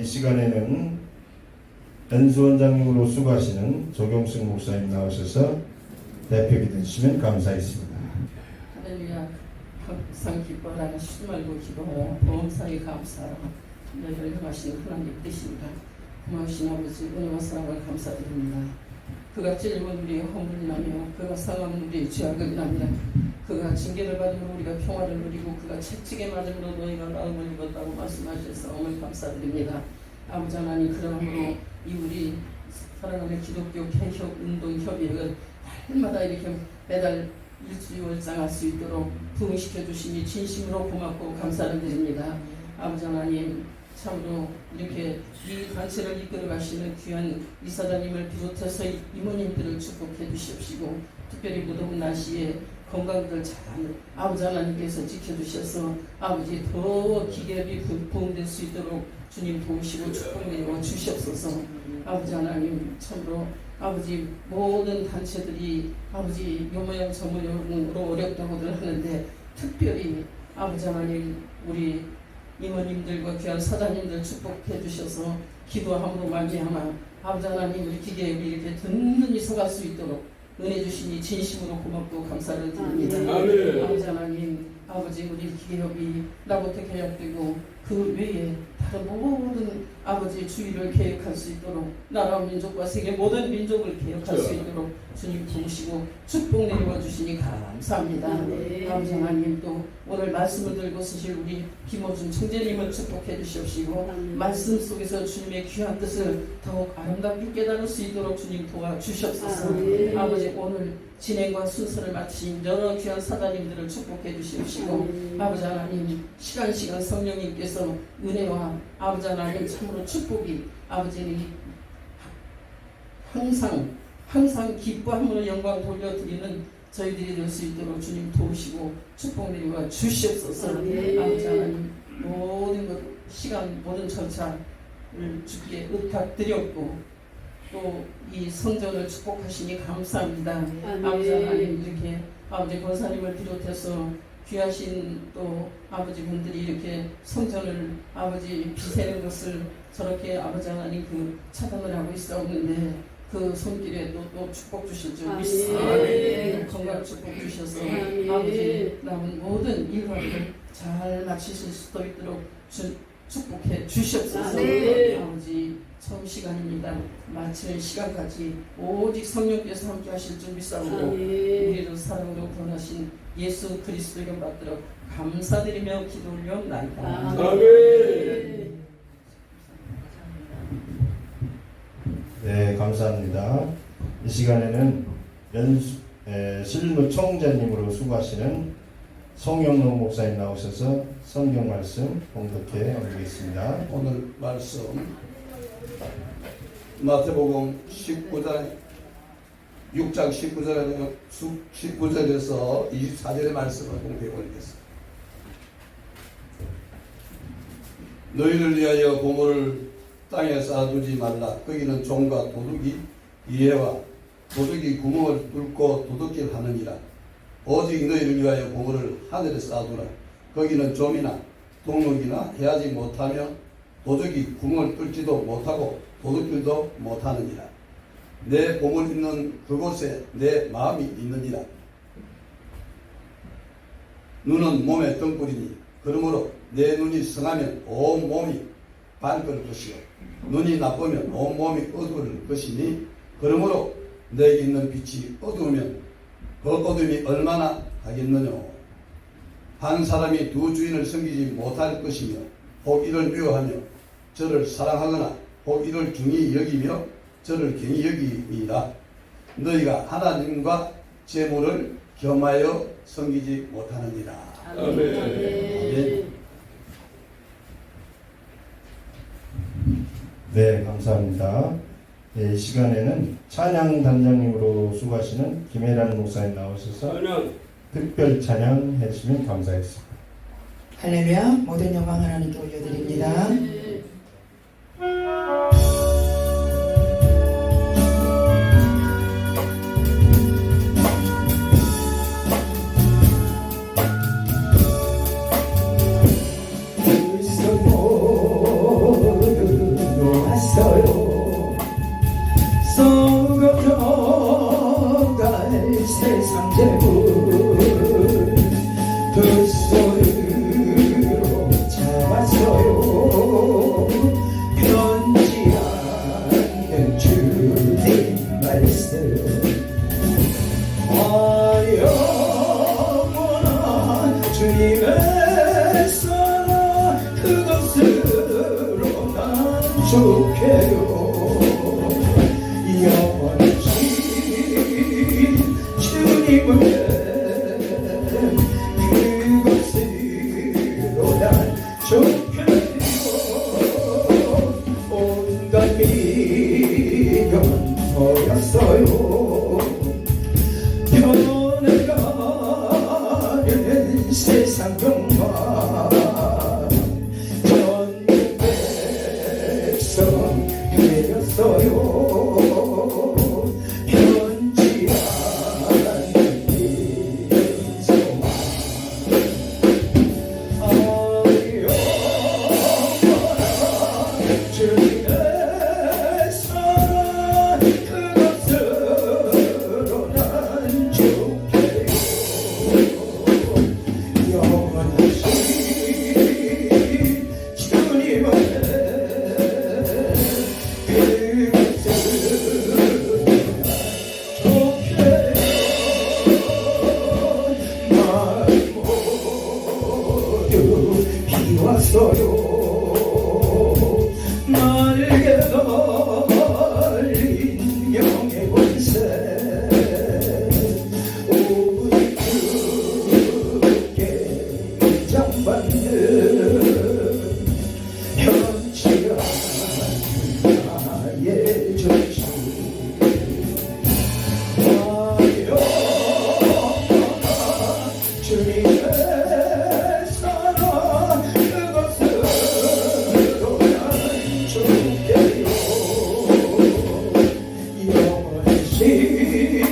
시간에는 연수원장님으로 수고하시는 조경숙 목사님 나오셔서 대표기도 해주시면 감사하겠습니다. 할렐루야. 항상 기뻐하라 쉬지 말고 기도하라. 보험사에 감사하라. 너희를 향하시는 하나님 뜻입니다. 고마우신 아버지 은혜와 사랑을 감사드립니다. 그가 찔림은 우리의 허물이 나며 그가 상함은 우리의 죄악을 나며 그가 징계를 받음으로 우리가 평화를 누리고 그가 채찍에 맞음으로 너희가 나음을 입었다고 말씀하셔서 어머니 감사드립니다. 아버지 하나님, 그러므로 이 우리 사랑하는 기독교 개혁 운동 협의회가 날마다 이렇게 매달 일주일장할 수 있도록 부흥시켜 주시니 진심으로 고맙고 감사를 드립니다. 아버지 하나님, 참으로 이렇게 이 단체를 이끌어 가시는 귀한 이사장님을 비롯해서 이모님들을 축복해 주십시고, 특별히 무더운 날씨에 건강들 잘 아버지 하나님께서 지켜주셔서 아버지 더 기계비 부흥될 수 있도록 주님 도우시고 축복내어 주시옵소서. 아버지 하나님, 참으로 아버지 모든 단체들이 아버지 요 모양 저 모양으로 어렵다고들 하는데, 특별히 아버지 하나님 우리 임원님들과 귀한 사장님들 축복해 주셔서 기도함으로 말미암아 아버지 하나님 우리 기계업이 이렇게 든든히 서갈 수 있도록 은혜 주시니 진심으로 고맙고 감사를 드립니다. 아버지 하나님, 아버지 우리 기계업이 나부터 계약되고 그 외에 다른 모든 아버지 주의를 계획할 수 있도록 나라와 민족과 세계 모든 민족을 계획할 수 있도록 주님 도우시고 축복 내려와 주시니 감사합니다. 아버지 하나님, 또 오늘 말씀을 들고 쓰실 우리 김호준 총재님을 축복해 주시옵시고 말씀 속에서 주님의 귀한 뜻을 더욱 아름답게 깨달을 수 있도록 주님 도와주시옵소서. 아버지, 오늘 진행과 순서를 마친 여러 귀한 사장님들을 축복해 주시옵시고 아버지 하나님, 시간 성령님께서 은혜와 아버지 하나님 참으로 축복이 아버지는 항상 기뻐함으로 영광 돌려드리는 저희들이 될 수 있도록 주님 도우시고 축복 내리와 주시옵소서. 아버지 하나님, 모든 것 시간 모든 절차를 주께 의탁드렸고 또 이 성전을 축복하시니 감사합니다. 아버지 하나님, 이렇게 아버지 권사님을 비롯해서 귀하신 또 아버지 분들이 이렇게 성전을 아버지 비세는 것을 저렇게 아버지 하나님 그 차단을 하고 있었는데 그 손길에 또 축복 주실 줄 믿습니다. 건강 축복 주셔서 아버지 남은 모든 일과를 잘 마치실 수 있도록 축복해 주시옵소서. 아버지, 처음 시간입니다. 마치는 시간까지 오직 성령께서 함께 하실 줄 믿사오고 우리를 사랑으로 구원하신 예수 그리스도 이름 받들어 감사드리며 기도 올려옵나이다. 아멘. 네, 감사합니다. 이 시간에는 실무총재님으로 수고하시는 송영록 목사님 나오셔서 성경 말씀 봉독해 올리겠습니다. 오늘 말씀 마태복음 6장 19절에서 24절의 말씀을 봉독해 올리겠습니다. 너희를 위하여 보물을 땅에 쌓아두지 말라. 거기는 종과 도둑이 이해와 도둑이 구멍을 뚫고 도둑질 하느니라. 오직 너희를 위하여 보물을 하늘에 쌓아두라. 거기는 좀이나 동록이나 해하지 못하며 도둑이 구멍을 뚫지도 못하고 도둑질도 못하느니라. 내 보물 있는 그곳에 내 마음이 있느니라. 눈은 몸의 등불이니 그러므로 내 눈이 성하면 온 몸이 밝을 것이요 눈이 나쁘면 온 몸이 어두울 것이니 그러므로 내게 있는 빛이 어두우면 그 어둠이 얼마나 하겠느냐. 한 사람이 두 주인을 섬기지 못할 것이며 혹 이를 미워하며 저를 사랑하거나 혹 이를 중히 여기며 저를 경히 여기니라. 너희가 하나님과 재물을 겸하여 섬기지 못하느니라. 아멘. 아멘. 네, 감사합니다. 네, 이 시간에는 찬양 단장님으로 수고하시는 김혜란 목사님 나오셔서 특별 찬양 해주시면 감사하겠습니다. 할렐루야. 모든 영광 하나님께 올려드립니다. 축해요 영원히 주님을 그것으로 난 축해요 온갖 미련 버렸어요 변해가는 세상 정말 전 백성 되었어요 변치 않는 소망 주님의 사랑 그것으로 난 축해요 영원하신 주님의 그것으로 난 모두 비웠어요 날개 달린 영의 권세 우리 주께 인정받는 현치가 나의 중심 주님의 사랑 그것으로 난 축해요 영원하신 주님의 그것으로 난 축해요 영원한 주님의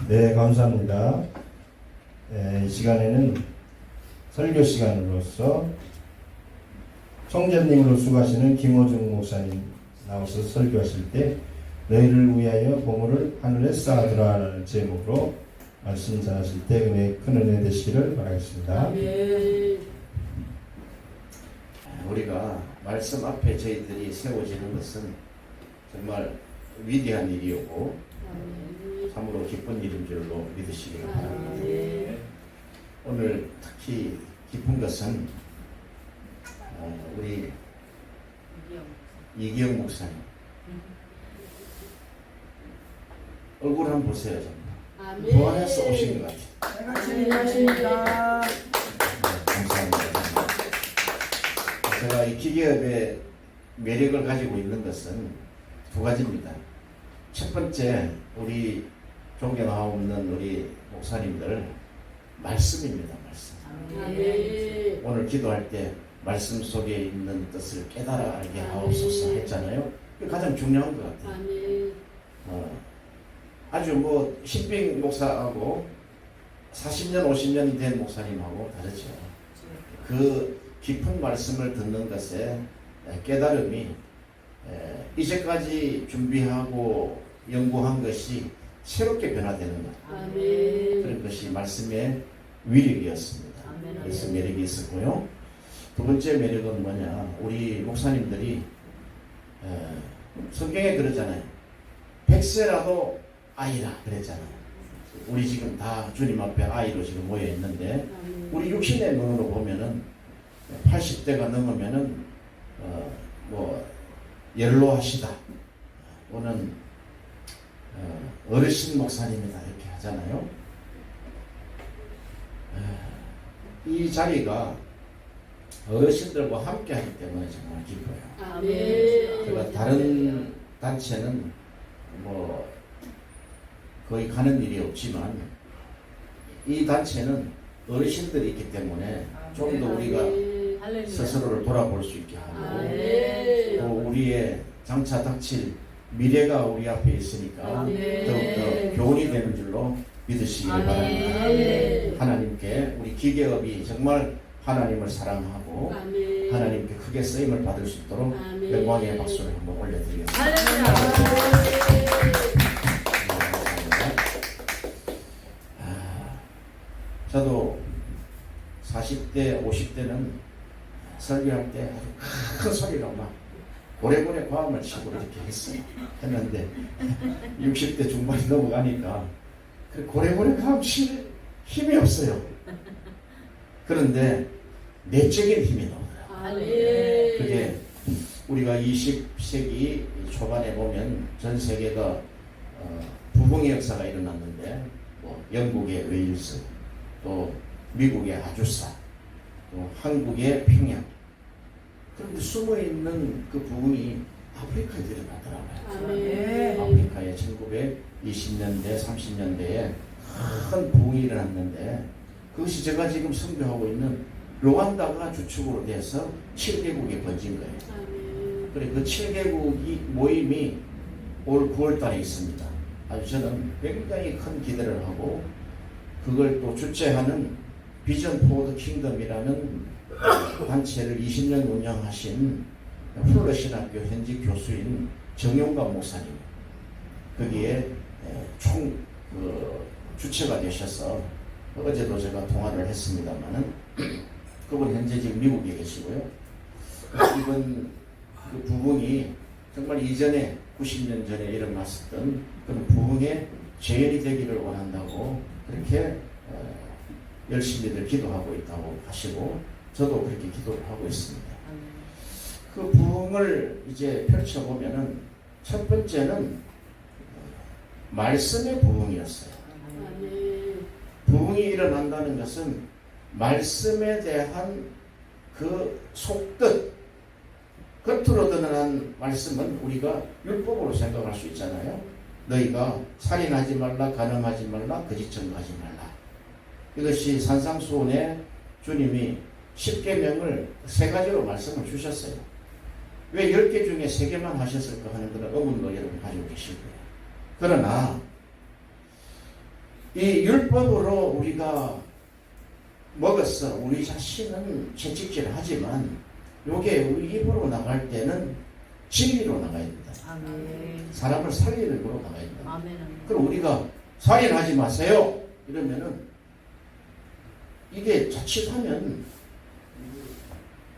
네, 감사합니다. 이 시간에는 설교 시간으로서 청자님으로 수고하시는 김호중 목사님 나와서 설교하실 때 너희를 위하여 보물을 하늘에 쌓아두라라는 제목으로 말씀 전하실 때 큰 은혜 되시기를 바라겠습니다. 우리가 말씀 앞에 저희들이 세워지는 것은 정말 위대한 일이었고 참으로 기쁜 일인 줄로 믿으시기 바랍니다. 오늘 특히 기쁜 것은 우리 이기영 목사님 얼굴 한번 보세요. 정말 부활해서 오신 것 같아요. 감사합니다. 제가 이 기계업의 매력을 가지고 있는 것은 두 가지입니다. 첫 번째, 우리 존경하옵는 우리 목사님들 말씀입니다. 말씀. 오늘 기도할 때 말씀 속에 있는 뜻을 깨달아 알게 하옵소서 했잖아요. 그게 가장 중요한 것 같아요. 아주 신빙 목사하고 40년, 50년이 된 목사님하고 다르죠. 그 깊은 말씀을 듣는 것에 깨달음이 이제까지 준비하고 연구한 것이 새롭게 변화되는 것. 그런 것이 말씀의 위력이었습니다. 그래서 매력이 있었고요. 두 번째 매력은 뭐냐? 우리 목사님들이 성경에 그러잖아요. 100세라도 아이라 그랬잖아요. 우리 지금 다 주님 앞에 아이로 지금 모여 있는데 우리 육신의 눈으로 보면은 80대가 넘으면은 연로하시다 또는 어르신 목사님이다 이렇게 하잖아요. 이 자리가 어르신들과 함께 하기 때문에 정말 기뻐요. 제가 다른 단체는 거의 가는 일이 없지만 이 단체는 어르신들이 있기 때문에 좀 더 우리가 스스로를 돌아볼 수 있게 하고 아멘. 또 우리의 장차 닥칠 미래가 우리 앞에 있으니까 아멘. 더욱더 교훈이 되는 줄로 믿으시기 바랍니다. 아멘. 하나님께 우리 기계업이 정말 하나님을 사랑하고 아멘. 하나님께 크게 쓰임을 받을 수 있도록 아멘. 영광의 박수를 한번 올려드리겠습니다. 할렐루야. 감사합니다. 저도 40대, 50대는 설교할 때 아주 큰 소리로 막 고래고래 과음을 치고 이렇게 했는데 60대 중반이 넘어가니까 그 고래고래 과음 칠 힘이 없어요. 그런데 내적인 힘이 나오더라고요. 아멘. 그게 우리가 20세기 초반에 보면 전 세계가 부흥의 역사가 일어났는데 뭐 영국의 웨일스, 또 미국의 아주사, 또 한국의 평양, 그런데 숨어있는 그 부흥이 아프리카에 일어나더라고요. 아멘. 아프리카에 1920년대, 30년대에 큰 부흥이 일어났는데 그것이 제가 지금 선교하고 있는 루안다가 주축으로 돼서 7개국에 번진 거예요. 아멘. 그래 그 7개국이 모임이 올 9월 달에 있습니다. 아주 저는 굉장히 큰 기대를 하고 그걸 또 주최하는 비전 포 더 킹덤이라는 단체를 20년 운영하신 플러 신학교 현직 교수인 정용관 목사님 거기에 총 주체가 되셔서 어제도 제가 통화를 했습니다만은 그분 현재 지금 미국에 계시고요. 이번 그 부흥이 정말 이전에 90년 전에 일어났었던 그런 부흥의 재현이 되기를 원한다고 그렇게 열심히들 기도하고 있다고 하시고 저도 그렇게 기도를 하고 있습니다. 그 부흥을 이제 펼쳐보면은 첫 번째는 말씀의 부흥이었어요. 아멘. 부흥이 일어난다는 것은 말씀에 대한 그 속뜻, 겉으로 드러난 말씀은 우리가 율법으로 생각할 수 있잖아요. 너희가 살인하지 말라, 간음하지 말라, 거짓 증거하지 말라. 이것이 산상수훈에 주님이 10계명을 3가지로 말씀을 주셨어요. 왜 10개 중에 3개만 하셨을까 하는 그런 의문도 여러분 가지고 계실 거예요. 그러나 이 율법으로 우리가 먹었어. 우리 자신은 채찍질 하지만 요게 우리 입으로 나갈 때는 진리로 나가야 된다. 아멘. 사람을 살리는 거로 나가야 된다. 아멘. 그럼 우리가 살인하지 마세요. 이러면은 이게 자칫하면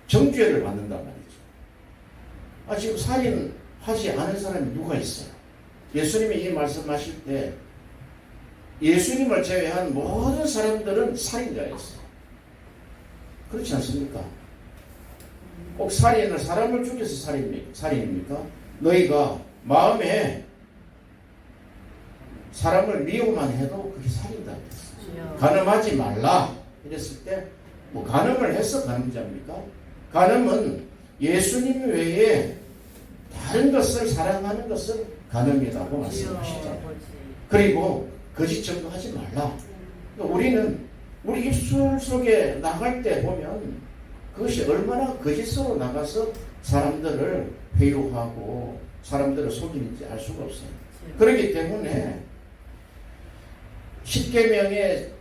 정죄를 받는단 말이죠. 지금 살인하지 않은 사람이 누가 있어요? 예수님이 이 말씀하실 때 예수님을 제외한 모든 사람들은 살인자였어요. 그렇지 않습니까? 꼭 사람을 죽여서 살인입니까? 너희가 마음에 사람을 미워만 해도 그게 살인다. 간음하지 말라. 이랬을 때 뭐 간음을 해서 간음자입니까? 간음은 예수님 외에 다른 것을 사랑하는 것을 간음이라고 말씀하시잖아요. 그리고 거짓 증거하지 말라. 그러니까 우리는 우리 입술 속에 나갈 때 보면 그것이 얼마나 거짓으로 나가서 사람들을 회유하고 사람들을 속이는지 알 수가 없어요. 그렇기 때문에 10계명의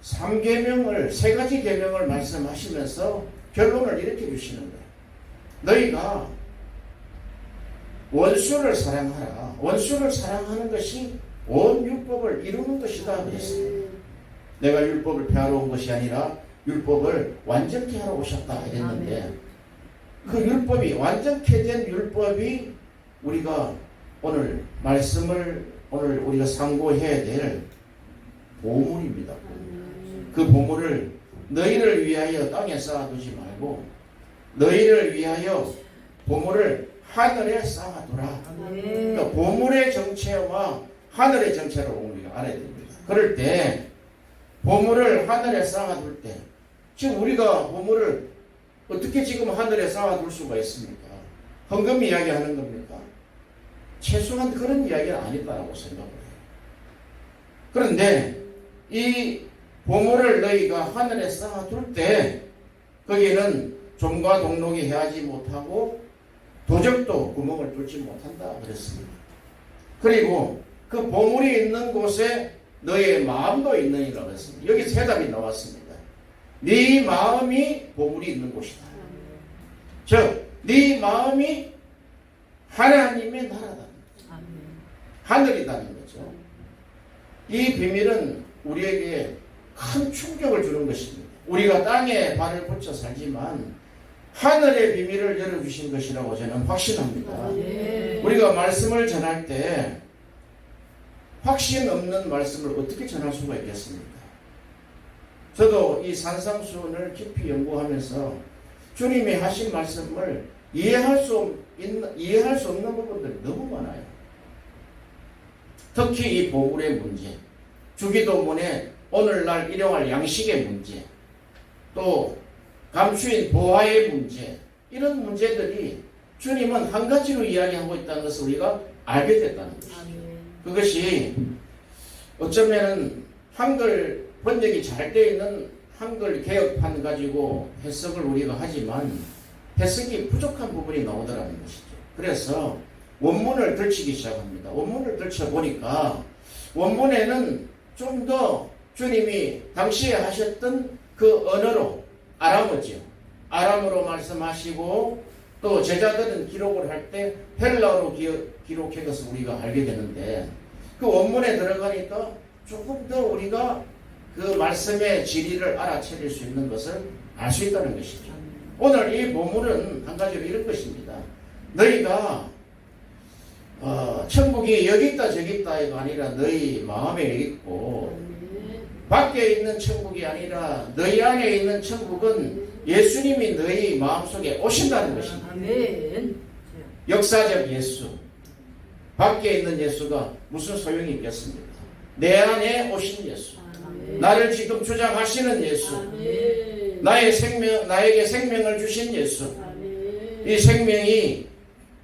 3계명을 3가지 계명을 말씀하시면서 결론을 이렇게 주시는 거예요. 너희가 원수를 사랑하라. 원수를 사랑하는 것이 온 율법을 이루는 것이다 그랬어요. 내가 율법을 폐하러 온 것이 아니라 율법을 완전케 하러 오셨다 이랬는데 그 율법이 완전케 된 율법이 우리가 오늘 말씀을 오늘 우리가 상고해야 될 보물입니다. 그 보물을 너희를 위하여 땅에 쌓아두지 말고 너희를 위하여 보물을 하늘에 쌓아두라. 그러니까 보물의 정체와 하늘의 정체를 우리가 알아야 됩니다. 그럴 때 보물을 하늘에 쌓아둘 때 지금 우리가 보물을 어떻게 지금 하늘에 쌓아둘 수가 있습니까? 헌금 이야기하는 겁니까? 최소한 그런 이야기는 아니다라고 생각을 해요. 그런데 이 보물을 너희가 하늘에 쌓아둘 때 거기는 종과 동록이 해하지 못하고 도적도 구멍을 뚫지 못한다 그랬습니다. 그리고 그 보물이 있는 곳에 너의 마음도 있느니라 그랬습니다. 여기 세 답이 나왔습니다. 네 마음이 보물이 있는 곳이다. 즉, 네 마음이 하나님의 나라다. 하늘이라는 거죠. 이 비밀은 우리에게 큰 충격을 주는 것입니다. 우리가 땅에 발을 붙여 살지만 하늘의 비밀을 열어주신 것이라고 저는 확신합니다. 우리가 말씀을 전할 때 확신 없는 말씀을 어떻게 전할 수가 있겠습니까? 저도 이 산상수훈을 깊이 연구하면서 주님이 하신 말씀을 이해할 수 없는 부분들이 너무 많아요. 특히 이 보물의 문제, 주기도문에 오늘날 일용할 양식의 문제, 또 감추인 보화의 문제, 이런 문제들이 주님은 한 가지로 이야기하고 있다는 것을 우리가 알게 됐다는 것이죠. 그것이 어쩌면은 한글 번역이 잘 되어 있는 한글 개혁판 가지고 해석을 우리가 하지만 해석이 부족한 부분이 나오더라는 것이죠. 그래서 원문을 들치기 시작합니다. 원문을 들춰보니까 원문에는 좀 더 주님이 당시에 하셨던 그 언어로 아람어죠. 아람어로 말씀하시고 또 제자들은 기록을 할 때 헬라어로 기록해 것을 우리가 알게 되는데 그 원문에 들어가니까 조금 더 우리가 그 말씀의 진리를 알아차릴 수 있는 것을 알 수 있다는 것이죠. 오늘 이 본문은 한 가지로 이런 것입니다. 너희가 천국이 여기 있다 저기 있다가 아니라 너희 마음에 있고 밖에 있는 천국이 아니라 너희 안에 있는 천국은 예수님이 너희 마음속에 오신다는 것입니다. 역사적 예수, 밖에 있는 예수가 무슨 소용이 있겠습니까? 내 안에 오신 예수, 나를 지금 주장하시는 예수, 나에게 생명을 주신 예수, 이 생명이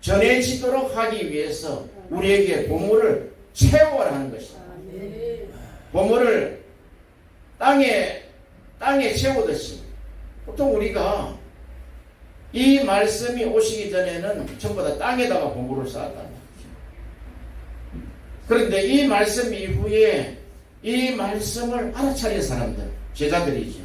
전해지도록 하기 위해서 우리에게 보물을 채워라는 것입니다. 보물을 땅에 채우듯이 보통 우리가 이 말씀이 오시기 전에는 전부 다 땅에다가 보물을 쌓았다는 거죠. 그런데 이 말씀 이후에 이 말씀을 알아차린 사람들, 제자들이죠.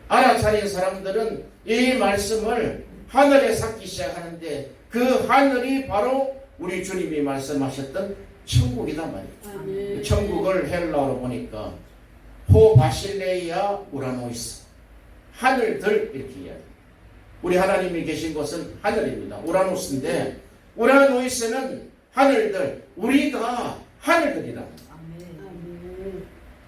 알아차린 사람들은 이 말씀을 하늘에 쌓기 시작하는데 그 하늘이 바로 우리 주님이 말씀하셨던 천국이란 말이죠. 천국을 헬라어로 보니까 호바실레이아 우라노이스, 하늘들 이렇게 이야기해요. 우리 하나님이 계신 곳은 하늘입니다. 우라노스인데 우라노이스는 하늘들, 우리가 하늘들이라.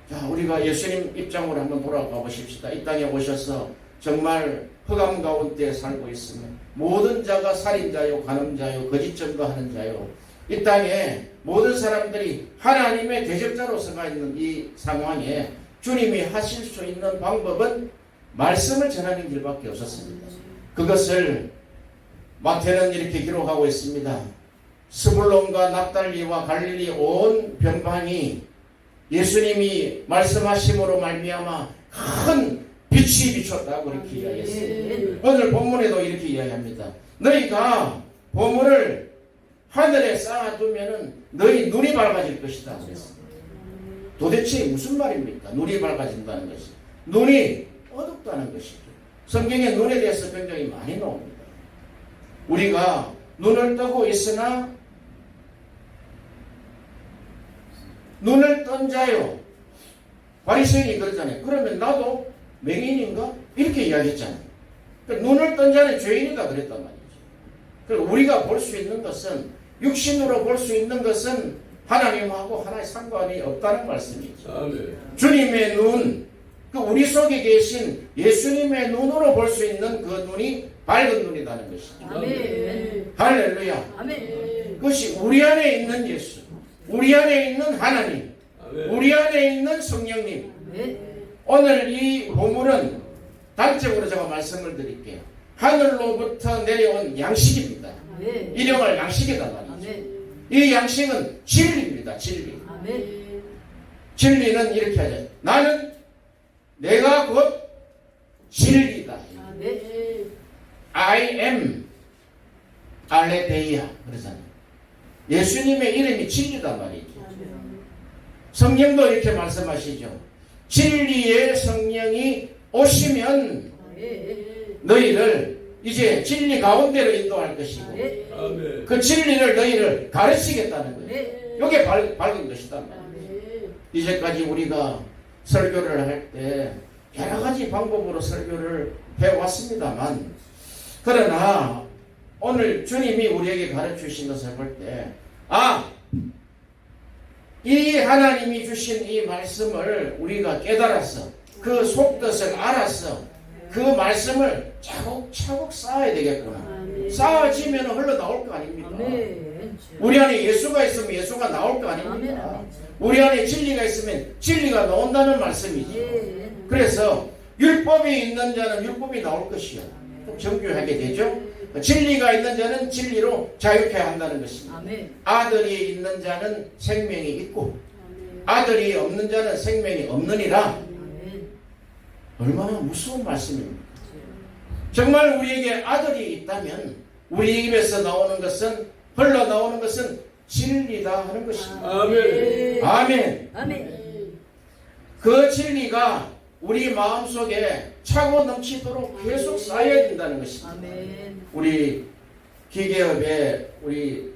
자, 우리가 예수님 입장으로 한번 돌아가 보십시다. 이 땅에 오셔서 정말 흑암 가운데 살고 있으면 모든 자가 살인자요, 간음자요, 거짓 증거하는 자요. 이 땅에 모든 사람들이 하나님의 대적자로서가 있는 이 상황에 주님이 하실 수 있는 방법은 말씀을 전하는 길밖에 없었습니다. 그것을 마태는 이렇게 기록하고 있습니다. 스불론과 납달리와 갈릴리 온 변방이 예수님이 말씀하심으로 말미암아 큰 빛이 비쳤다고 이렇게 이야기했습니다. 오늘 본문에도 이렇게 이야기합니다. 너희가 보물을 하늘에 쌓아두면은 너희 눈이 밝아질 것이다 그랬습니다. 도대체 무슨 말입니까? 눈이 밝아진다는 것이. 눈이 어둡다는 것이죠. 성경에 눈에 대해서 굉장히 많이 나옵니다. 우리가 눈을 뜨고 있으나 눈을 뜬 자요. 바리새인이 그러잖아요. 그러면 나도 맹인인가? 이렇게 이야기했잖아요. 그러니까 눈을 뜬 자는 죄인이다 그랬단 말이죠. 그러니까 우리가 볼 수 있는 것은, 육신으로 볼 수 있는 것은 하나님하고 하나의 상관이 없다는 말씀이죠. 아멘. 주님의 눈, 그 우리 속에 계신 예수님의 눈으로 볼 수 있는 그 눈이 밝은 눈이라는 것이죠. 아멘. 할렐루야. 아멘. 그것이 우리 안에 있는 예수, 우리 안에 있는 하나님, 아멘. 우리 안에 있는 성령님. 아멘. 오늘 이 보물은 단적으로 제가 말씀을 드릴게요. 하늘로부터 내려온 양식입니다. 아멘. 일용할 양식이다 말이죠. 아멘. 이 양식은 진리입니다. 진리. 아멘. 진리는 이렇게 하죠. 나는 내가 곧 진리다. 아멘. I am 알레데이아 그러잖아요. 예수님의 이름이 진리단 말이죠. 성경도 이렇게 말씀하시죠. 진리의 성령이 오시면 너희를 이제 진리 가운데로 인도할 것이고 아멘. 그 진리를 너희를 가르치겠다는 거예요. 이게 밝은 것이다. 이제까지 우리가 설교를 할 때 여러 가지 방법으로 설교를 해왔습니다만 그러나 오늘 주님이 우리에게 가르치신 것을 볼 때 이 하나님이 주신 이 말씀을 우리가 깨달아서 그 속뜻을 알아서 그 말씀을 차곡차곡 쌓아야 되겠구나. 쌓아지면 흘러나올 거 아닙니까? 우리 안에 예수가 있으면 예수가 나올 거 아닙니까? 우리 안에 진리가 있으면 진리가 나온다는 말씀이죠. 그래서 율법이 있는 자는 율법이 나올 것이요. 정교하게 되죠. 진리가 있는 자는 진리로 자유케 한다는 것입니다. 아들이 있는 자는 생명이 있고 아들이 없는 자는 생명이 없느니라. 얼마나 무서운 말씀입니까? 정말 우리에게 아들이 있다면 우리 입에서 나오는 것은 흘러나오는 것은 진리다 하는 것입니다. 아멘. 아멘. 그 진리가 우리 마음속에 차고 넘치도록 계속 쌓여야 된다는 것입니다. 우리 기계업에 우리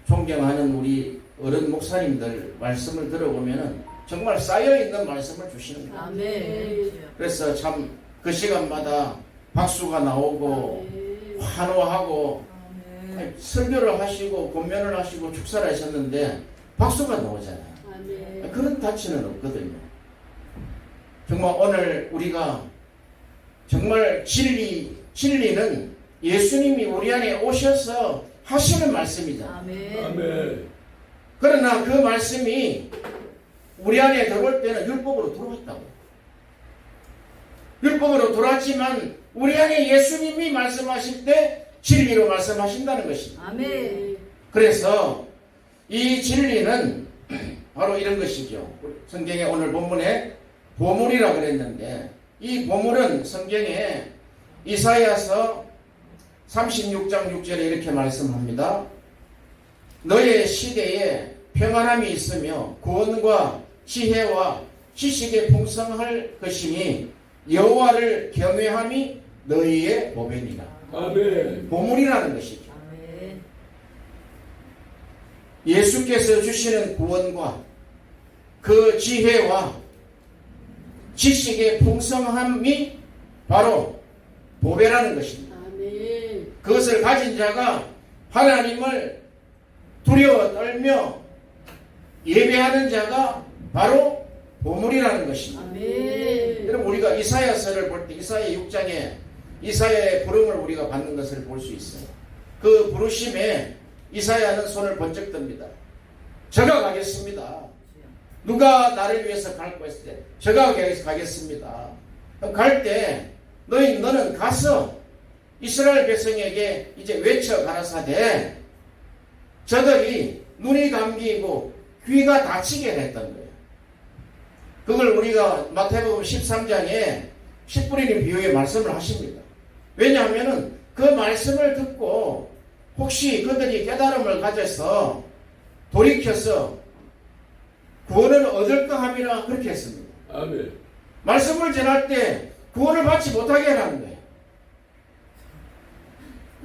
존경하는 우리 어른 목사님들 말씀을 들어보면은 정말 쌓여있는 말씀을 주시는 거예요. 그래서 참 그 시간마다 박수가 나오고 환호하고 설교를 하시고 권면을 하시고 축사를 하셨는데 박수가 나오잖아요. 그런 타치는 없거든요. 정말 오늘 우리가 정말 진리는 예수님이 우리 안에 오셔서 하시는 말씀이잖아요. 아멘. 그러나 그 말씀이 우리 안에 들어올 때는 율법으로 들어왔다고. 율법으로 들어왔지만 우리 안에 예수님이 말씀하실 때 진리로 말씀하신다는 것입니다. 그래서 이 진리는 바로 이런 것이죠. 성경에 오늘 본문에 보물이라고 그랬는데 이 보물은 성경에 이사야서 36장 6절에 이렇게 말씀합니다. 너의 시대에 평안함이 있으며 구원과 지혜와 지식에 풍성할 것이니 여호와를 경외함이 너희의 보배니라. 아멘. 보물이라는 것이죠. 예수께서 주시는 구원과 그 지혜와 지식의 풍성함이 바로 보배라는 것입니다. 그것을 가진 자가 하나님을 두려워 떨며 예배하는 자가 바로 보물이라는 것입니다. 여러분 우리가 이사야서를 볼 때 이사야 6장에 이사야의 부름을 우리가 받는 것을 볼 수 있어요. 그 부르심에 이사야는 손을 번쩍 듭니다. 저가 가겠습니다. 누가 나를 위해서 갈고 했을 때 저가 가겠습니다. 갈 때 너는 가서 이스라엘 백성에게 이제 외쳐 가라사대 저들이 눈이 감기고 귀가 다치게 했던 거예요. 그걸 우리가 마태복음 13장에 씨 뿌리는 비유의 말씀을 하십니다. 왜냐하면 그 말씀을 듣고 혹시 그들이 깨달음을 가져서 돌이켜서 구원을 얻을까 함이라 그렇게 했습니다. 아멘. 말씀을 전할 때 구원을 받지 못하게 하라는 거예요.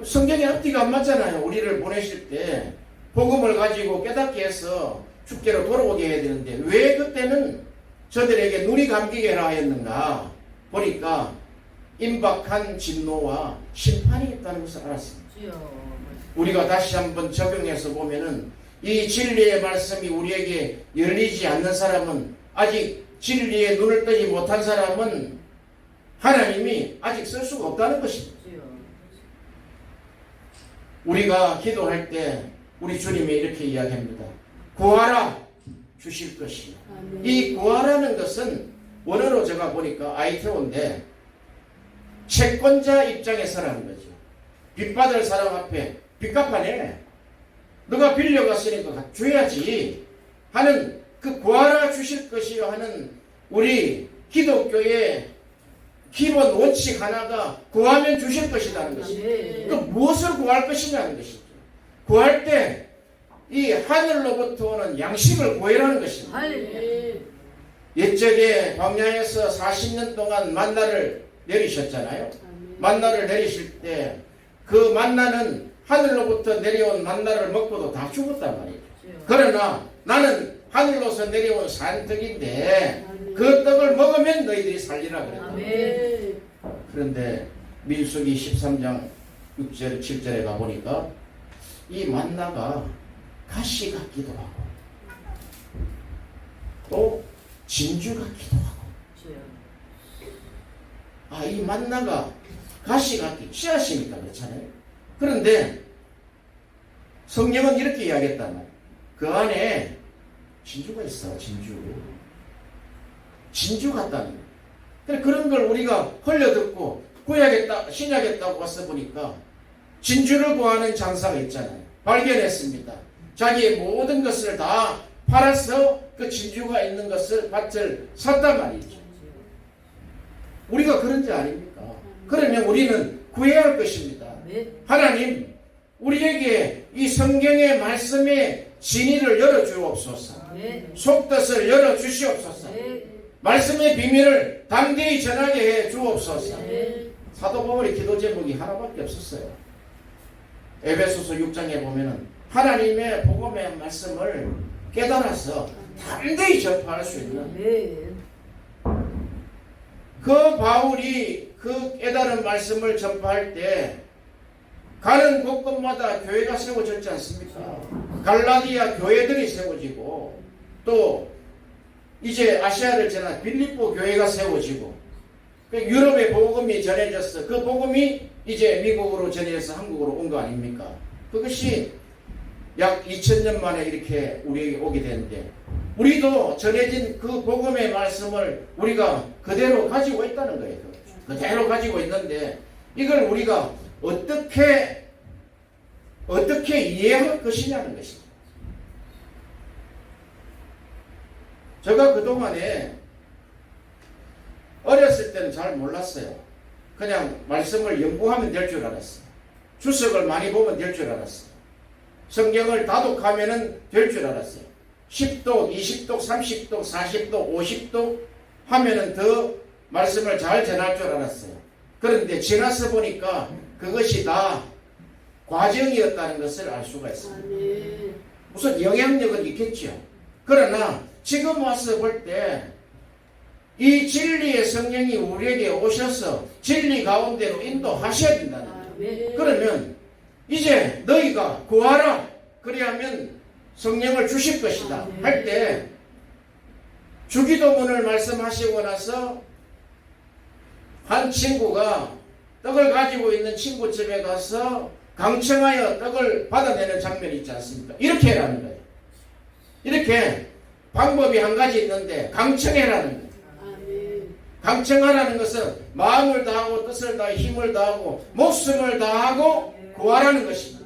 성경에 앞뒤가 안 맞잖아요. 우리를 보내실 때 복음을 가지고 깨닫게 해서 주께로 돌아오게 해야 되는데 왜 그때는 저들에게 눈이 감기게 하라 했는가 보니까 임박한 진노와 심판이 있다는 것을 알았습니다. 우리가 다시 한번 적용해서 보면은 이 진리의 말씀이 우리에게 열리지 않는 사람은 아직 진리에 눈을 뜨지 못한 사람은 하나님이 아직 쓸 수가 없다는 것입니다. 우리가 기도할 때 우리 주님이 이렇게 이야기합니다. 구하라 주실 것이요. 이 구하라는 것은 원어로 제가 보니까 아이테오인데 채권자 입장에서라는 거죠. 빚받을 사람 앞에 빚 갚아내. 너가 빌려갔으니까 줘야지 하는 그 구하라 주실 것이요 하는 우리 기독교의 기본 원칙 하나가 구하면 주실 것이라는 것입니다. 아멘. 그 무엇을 구할 것이냐는 것이죠. 구할 때 이 하늘로부터 오는 양식을 구해라는 것입니다. 할렐루야. 옛적에 광야에서 40년 동안 만나를 내리셨잖아요. 아멘. 만나를 내리실 때 그 만나는 하늘로부터 내려온 만나를 먹고도 다 죽었단 말이에요. 그러나 나는 하늘로서 내려온 산떡인데 그 떡을 먹으면 너희들이 살리라 그랬다. 아멘. 그런데 민수기 13장 6절 7절에 가보니까 이 만나가 가시 같기도 하고 또 진주 같기도 하고 이 만나가 가시 같기 씨앗이니까 그렇잖아요. 그런데 성경은 이렇게 이야기했단 말이에요. 그 안에 진주가 있어. 진주 같다는 거예요. 그래, 그런 걸 우리가 흘려듣고 구약에 신약에 딱 와서 보니까 진주를 구하는 장사가 있잖아요. 발견했습니다. 자기의 모든 것을 다 팔아서 그 진주가 있는 것을 밭을 샀단 말이죠. 우리가 그런 자 아닙니까? 그러면 우리는 구해야 할 것입니다. 하나님, 우리에게 이 성경의 말씀의 진리를 열어주옵소서. 속뜻을 열어주시옵소서. 말씀의 비밀을 담대히 전하게 해 주옵소서. 사도 바울의 기도 제목이 하나밖에 없었어요. 에베소서 6장에 보면은 하나님의 복음의 말씀을 깨달아서 담대히 전파할 수 있는 그 바울이 그 깨달은 말씀을 전파할 때 가는 곳곳마다 교회가 세워졌지 않습니까? 갈라디아 교회들이 세워지고 또 이제 아시아를 지나 빌립보 교회가 세워지고 유럽의 복음이 전해졌어. 그 복음이 이제 미국으로 전해져서 한국으로 온 거 아닙니까? 그것이 약 2000년 만에 이렇게 우리에게 오게 되는데 우리도 전해진 그 복음의 말씀을 우리가 그대로 가지고 있다는 거예요. 그대로 가지고 있는데 이걸 우리가 어떻게 이해할 것이냐는 것입니다. 제가 그동안에 어렸을 때는 잘 몰랐어요. 그냥 말씀을 연구하면 될 줄 알았어요. 주석을 많이 보면 될 줄 알았어요. 성경을 다독하면 될 줄 알았어요. 10독, 20독, 30독, 40독, 50독 하면은 더 말씀을 잘 전할 줄 알았어요. 그런데 지나서 보니까 그것이 다 과정이었다는 것을 알 수가 있습니다. 무슨 영향력은 있겠죠. 그러나 지금 와서 볼 때 이 진리의 성령이 우리에게 오셔서 진리 가운데로 인도하셔야 된다는 거예요. 그러면 이제 너희가 구하라. 그래야면 성령을 주실 것이다. 할 때 주기도문을 말씀하시고 나서 한 친구가 떡을 가지고 있는 친구 집에 가서 강청하여 떡을 받아내는 장면이 있지 않습니까? 이렇게 해라는 거예요. 이렇게 방법이 한 가지 있는데 강청해라는 거예요. 강청하라는 것은 마음을 다하고 뜻을 다하고 힘을 다하고 목숨을 다하고 구하라는 것입니다.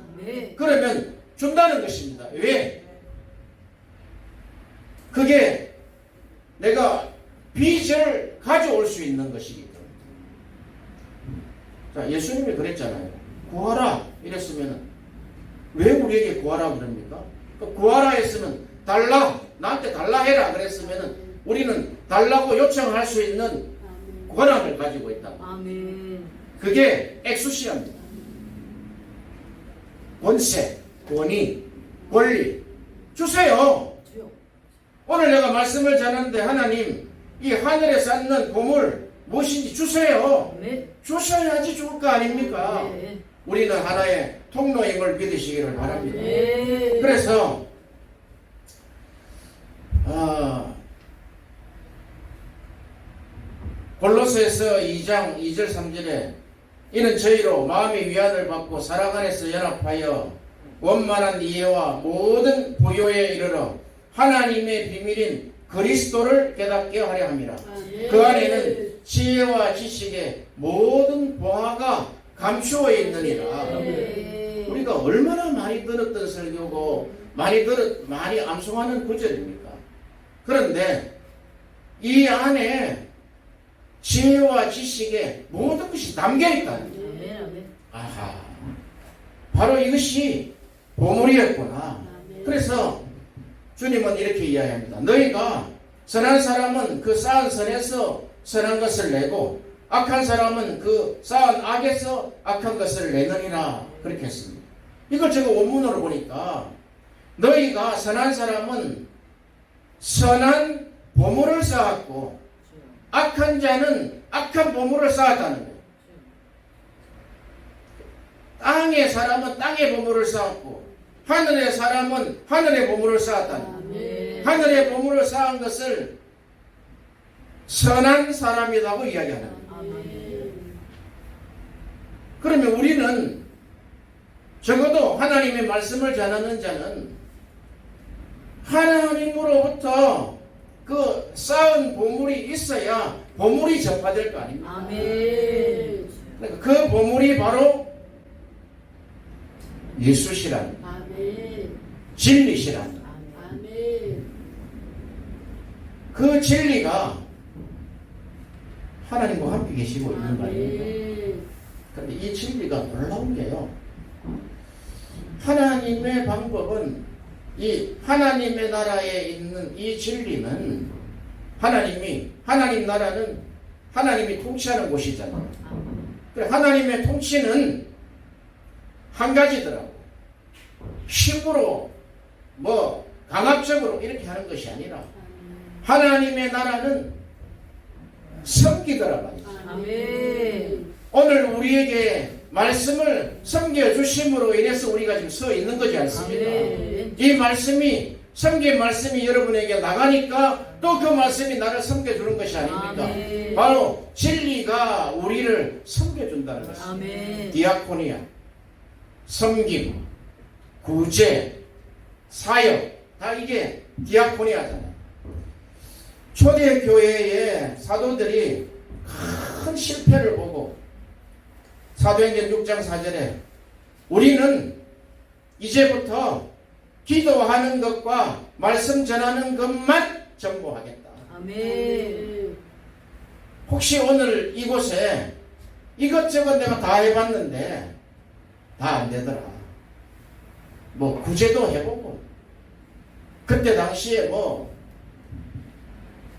그러면 준다는 것입니다. 왜? 그게 내가 빚을 가져올 수 있는 것이기 때문에. 자, 예수님이 그랬잖아요. 구하라 이랬으면 왜 우리에게 구하라 그럽니까? 구하라 했으면 달라, 나한테 달라 해라 그랬으면 우리는 달라고 요청할 수 있는 권한을 가지고 있다. 그게 엑수시아입니다. 권세, 권위, 권리 주세요. 오늘 내가 말씀을 전하는데 하나님 이 하늘에 쌓는 보물 무엇인지 주세요. 주셔야지 줄 거 아닙니까? 우리는 하나의 통로임을 믿으시기를 바랍니다. 그래서 골로새서 2장 2절 3절에 이는 저희로 마음의 위안을 받고 사랑 안에서 연합하여 원만한 이해와 모든 부요에 이르러 하나님의 비밀인 그리스도를 깨닫게 하려 함이라. 그 안에는 지혜와 지식의 모든 보화가 감추어 있느니라. 우리가 얼마나 많이 들었던 설교고 많이 암송하는 구절입니까? 그런데 이 안에 지혜와 지식에 모든 것이 담겨 있다. 아멘. 아멘. 아하, 바로 이것이 보물이었구나. 아멘. 그래서 주님은 이렇게 이야기합니다. 너희가 선한 사람은 그 쌓은 선에서 선한 것을 내고 악한 사람은 그 쌓은 악에서 악한 것을 내느니라. 그렇게 했습니다. 이걸 제가 원문으로 보니까 너희가 선한 사람은 선한 보물을 쌓았고 악한 자는 악한 보물을 쌓았다는 거예요. 땅의 사람은 땅의 보물을 쌓았고 하늘의 사람은 하늘의 보물을 쌓았다는 거예요. 아멘. 하늘의 보물을 쌓은 것을 선한 사람이라고 이야기하는 거예요. 아멘. 그러면 우리는 적어도 하나님의 말씀을 전하는 자는 하나님으로부터 그 쌓은 보물이 있어야 보물이 전파될 거 아닙니까? 아멘. 그러니까 그 보물이 바로 예수시라는 아멘. 진리시라는 아멘. 그 진리가 하나님과 함께 계시고 있는 거 아닙니까? 아멘. 그런데 이 진리가 놀라운 게요. 하나님의 방법은 이 하나님의 나라에 있는 이 진리는 하나님 나라는 하나님이 통치하는 곳이잖아요. 그래, 하나님의 통치는 한 가지더라고. 힘으로 뭐 강압적으로 이렇게 하는 것이 아니라 하나님의 나라는 섬기더라 말이죠. 아멘. 오늘 우리에게 말씀을 섬겨주심으로 인해서 우리가 지금 서 있는 거지 않습니까? 아멘. 이 말씀이 섬긴 말씀이 여러분에게 나가니까 또 그 말씀이 나를 섬겨주는 것이 아닙니까? 아멘. 바로 진리가 우리를 섬겨준다는 것입니다. 아멘. 디아코니아, 섬김, 구제, 사역 다 이게 디아코니아잖아요. 초대교회의 사도들이 큰 실패를 보고 사도행전 6장 4절에 우리는 이제부터 기도하는 것과 말씀 전하는 것만 전부하겠다. 아멘. 혹시 오늘 이곳에 이것저것 내가 다 해봤는데 다 안 되더라. 뭐 구제도 해보고 그때 당시에 뭐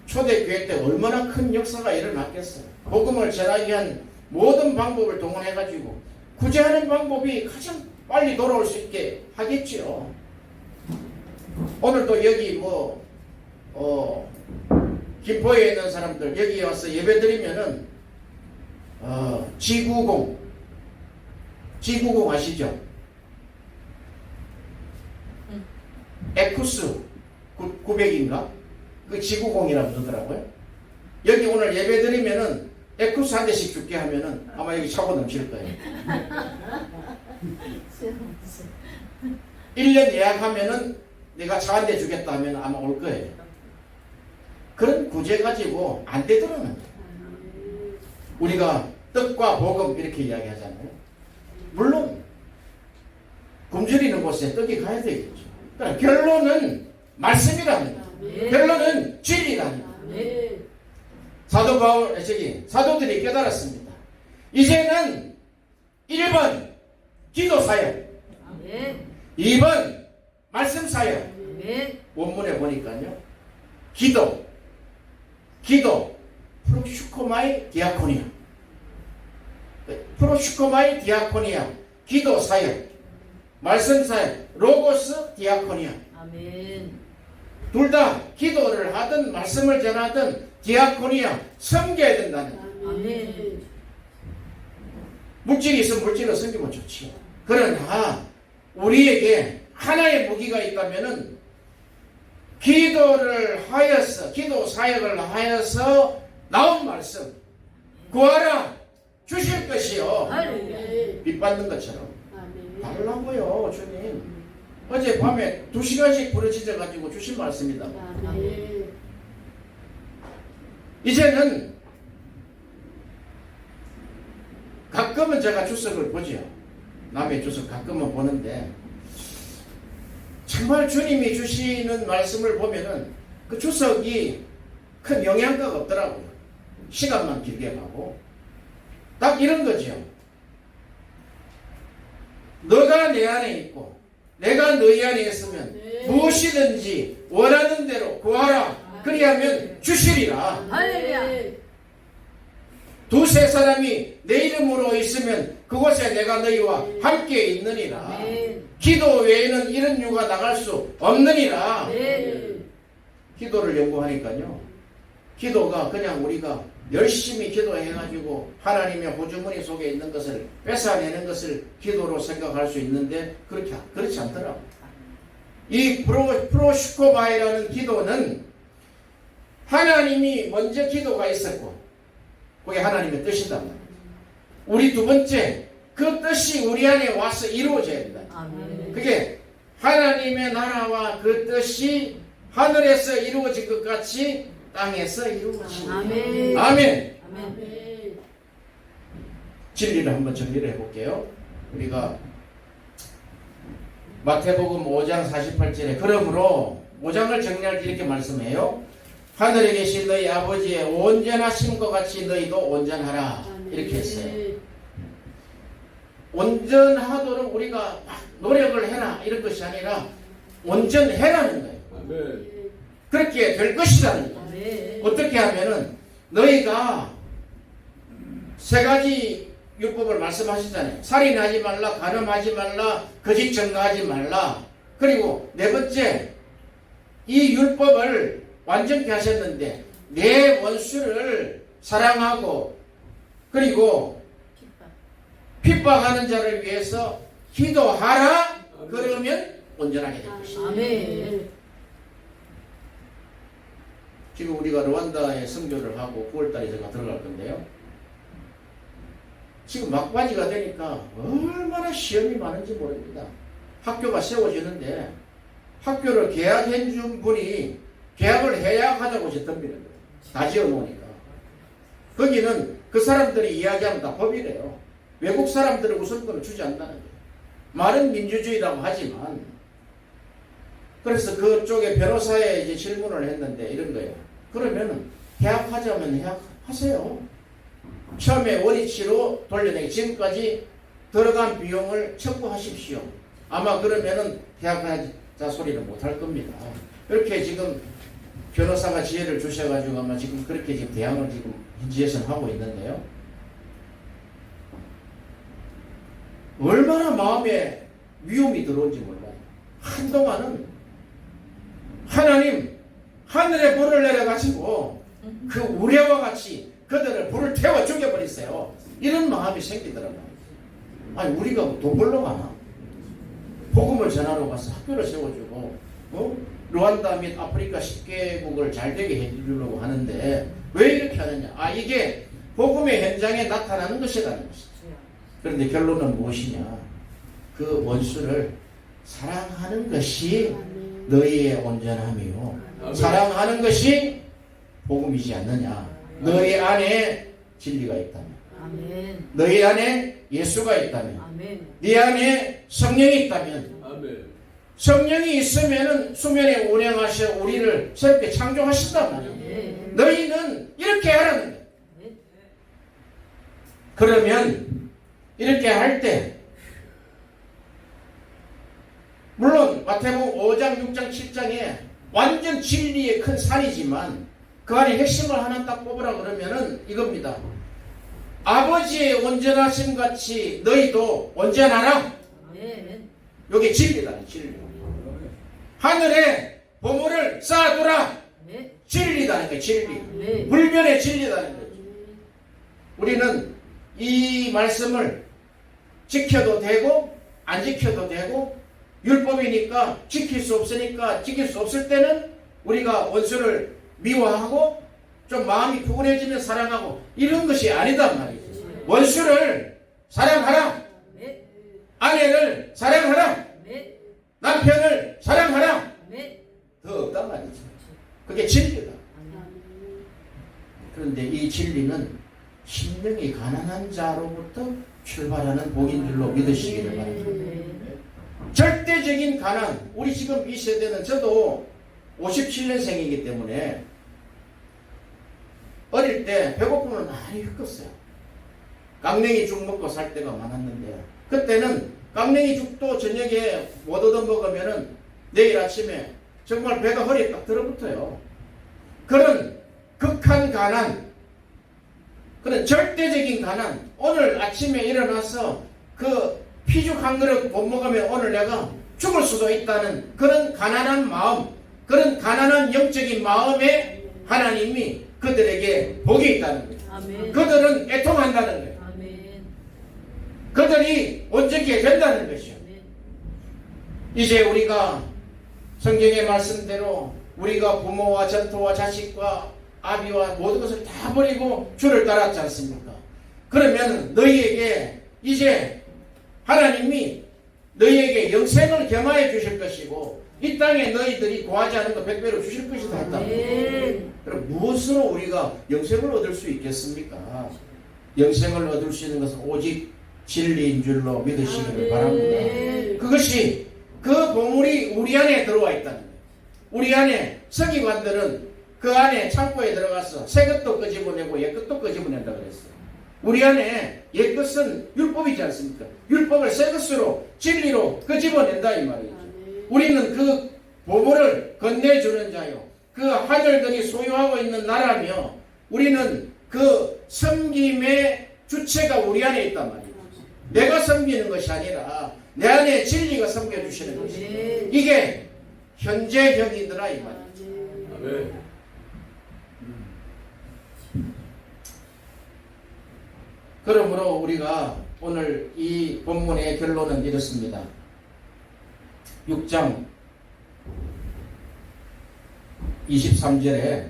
초대교회 때 얼마나 큰 역사가 일어났겠어요. 복음을 전하기 위한 모든 방법을 동원해가지고 구제하는 방법이 가장 빨리 돌아올 수 있게 하겠지요. 오늘도 여기 김포에 있는 사람들 여기 와서 예배 드리면은 G90 아시죠? 에쿠스 900인가? 그 G90이라고 그러더라고요. 여기 오늘 예배 드리면은 에쿠스 한 대씩 줄게 하면은 아마 여기 차고 넘칠 거예요. 1년 예약하면은 내가 차 한 대 주겠다 하면 아마 올 거예요. 그런 구제 가지고 안 되더라는 거예요. 우리가 떡과 복음 이렇게 이야기하잖아요. 물론 굶주리는 곳에 떡이 가야 되겠죠. 그러니까 결론은 말씀이라는 거예요. 결론은 진리라는 거예요. 아멘. 사도들이 깨달았습니다. 이제는 1번 기도 사역, 아멘. 2번 말씀 사역. 아멘. 원문에 보니까요. 기도 프로슈코마이 디아코니아. 프로슈코마이 디아코니아. 기도 사역, 말씀 사역, 로고스 디아코니아. 아멘. 둘 다 기도를 하든 말씀을 전하든 디아코니아 섬겨야 된다는 거예요. 아멘. 물질이 있으면 물질로 섬기면 좋지요. 그러나 우리에게 하나의 무기가 있다면은 기도를 하여서 기도 사역을 하여서 나온 말씀 구하라 주실 것이요. 할렐루야. 빚 받는 것처럼 아멘. 달라고요. 주님 어제 밤에 2시간씩 부르짖어 가지고 주신 말씀이다. 아멘. 이제는 가끔은 제가 주석을 보죠. 남의 주석 가끔은 보는데 정말 주님이 주시는 말씀을 보면은 그 주석이 큰 영향가가 없더라고요. 시간만 길게 가고 딱 이런 거죠. 너가 내 안에 있고 내가 너희 안에 있으면 네. 무엇이든지 원하는 대로 구하라. 그리하면 주시리라. 할렐루야. 두세 사람이 내 이름으로 있으면 그곳에 내가 너희와 함께 있느니라. 아멘. 기도 외에는 이런 유가 나갈 수 없느니라. 네. 기도를 연구하니까요. 기도가 그냥 우리가 열심히 기도해가지고 하나님의 호주머니 속에 있는 것을 뺏어내는 것을 기도로 생각할 수 있는데 그렇지 않더라고요. 이 프로슈코바이라는 기도는 하나님이 먼저 기도가 있었고 그게 하나님의 뜻이단 말이에요. 우리 두 번째 그 뜻이 우리 안에 와서 이루어져야 된다. 아멘. 그게 하나님의 나라와 그 뜻이 하늘에서 이루어진 것 같이 땅에서 이루어진다. 아멘. 아멘. 아멘. 진리를 한번 정리를 해볼게요. 우리가 마태복음 5장 48절에 그러므로 5장을 정리할 때 이렇게 말씀해요. 하늘에 계신 너희 아버지의 온전하심과 같이 너희도 온전하라. 이렇게 했어요. 온전하도록 우리가 노력을 해라 이런 것이 아니라 온전해라는 거예요. 아멘. 그렇게 될 것이라는 거예요. 아멘. 어떻게 하면은 너희가 세 가지 율법을 말씀하시잖아요. 살인하지 말라, 간음하지 말라, 거짓 증거하지 말라. 그리고 네 번째 이 율법을 완전히 하셨는데 내 원수를 사랑하고 그리고 핍박하는 자를 위해서 기도하라. 그러면 온전하게 될 것이다. 아멘. 지금 우리가 르완다에 선교를 하고 9월달에 제가 들어갈 건데요. 지금 막바지가 되니까 얼마나 시험이 많은지 모릅니다. 학교가 세워지는데 학교를 계약해 준 분이 계약을 해야 하자고 짓답니다. 다 지어놓으니까. 거기는 그 사람들이 이야기하면 다 법이래요. 외국 사람들은 우선권을 주지 않는다는 거예요. 말은 민주주의라고 하지만 그래서 그쪽에 변호사에 이제 질문을 했는데 이런 거예요. 그러면은 계약하자면 계약하세요. 처음에 원위치로 돌려내기 지금까지 들어간 비용을 청구하십시오. 아마 그러면은 계약하자 소리는 못할 겁니다. 이렇게 지금 변호사가 지혜를 주셔가지고 아마 지금 그렇게 지금 대항을 지금 현지에서는 하고 있는데요. 얼마나 마음에 위험이 들어온지 몰라요. 한동안은 하나님 하늘에 불을 내려가지고 그 우레와 같이 그들을 불을 태워 죽여버리세요. 이런 마음이 생기더라고요. 아니 우리가 돈 벌러 가나? 복음을 전하러 가서 학교를 세워주고 르완다 및 아프리카 10개국을 잘 되게 해주려고 하는데 왜 이렇게 하느냐? 이게 복음의 현장에 나타나는 것이라는 것이죠. 그런데 결론은 무엇이냐? 그 원수를 사랑하는 것이 너희의 온전함이요. 사랑하는 것이 복음이지 않느냐? 너희 안에 진리가 있다면, 아멘. 너희 안에 예수가 있다면, 아멘. 네 안에 성령이 있다면, 아멘. 성령이 있으면은 수면에 운행하셔 우리를 새롭게 창조하신단 말이에요. 아멘. 너희는 이렇게 하라는 거예요. 그러면 이렇게 할 때 물론 마태복음 5장, 6장, 7장에 완전 진리의 큰 산이지만 그 안에 핵심을 하나 딱 뽑으라 그러면은 이겁니다. 아버지의 온전하심 같이 너희도 온전하라. 아멘. 여기 진리다. 진리. 하늘에 보물을 쌓아두라. 아멘. 진리다는 거예요. 진리. 아멘. 불변의 진리다는 거죠. 우리는 이 말씀을 지켜도 되고 안 지켜도 되고 율법이니까 지킬 수 없으니까 지킬 수 없을 때는 우리가 원수를 미워하고 좀 마음이 푸근해지면 사랑하고 이런 것이 아니단 말이죠. 원수를 사랑하라. 아멘. 아내를 사랑하라. 아멘. 남편을 사랑하라. 아멘. 더 없단 말이죠. 그게 진리다. 아멘. 그런데 이 진리는 심령이 가난한 자로부터 출발하는 복인 줄로 믿으시기를 바랍니다. 절대적인 가난. 우리 지금 이 세대는 저도 57년생이기 때문에 어릴 때 배고픔을 많이 겪었어요. 깡냉이 죽 먹고 살 때가 많았는데 그때는 깡냉이 죽도 저녁에 못 얻어 먹으면은 내일 아침에 정말 배가 허리에 딱 들어붙어요. 그런 극한 가난, 그런 절대적인 가난, 오늘 아침에 일어나서 그 피죽 한 그릇 못 먹으면 오늘 내가 죽을 수도 있다는 그런 가난한 마음, 그런 가난한 영적인 마음에 하나님이 그들에게 복이 있다는 거예요. 아멘. 그들은 애통한다는 거예요. 아멘. 그들이 온전케 된다는 것이요. 아멘. 이제 우리가 성경의 말씀대로 우리가 부모와 전토와 자식과 아비와 모든 것을 다 버리고 주를 따랐지 않습니까? 그러면 너희에게 이제 하나님이 너희에게 영생을 겸하여 주실 것이고 이 땅에 너희들이 구하지 않은 것 100배로 주실 것이다 했다. 아멘. 그럼 무엇으로 우리가 영생을 얻을 수 있겠습니까? 영생을 얻을 수 있는 것은 오직 진리인 줄로 믿으시기를 바랍니다. 아멘. 그것이 그 보물이 우리 안에 들어와 있다는 거예요. 우리 안에 서기관들은 그 안에 창고에 들어가서 새 것도 끄집어내고 옛 것도 끄집어낸다 그랬어요. 우리 안에 옛 것은 율법이지 않습니까? 율법을 새 것으로 진리로 끄집어낸다 이 말이죠. 우리는 그 보물을 건네주는 자요. 그 하늘들이 소유하고 있는 나라며 우리는 그 섬김의 주체가 우리 안에 있단 말이에요. 내가 섬기는 것이 아니라 내 안에 진리가 섬겨주시는 것이에요. 이게 현재형이더라 이 말이죠. 아멘. 그러므로 우리가 오늘 이 본문의 결론은 이렇습니다. 6장 23절에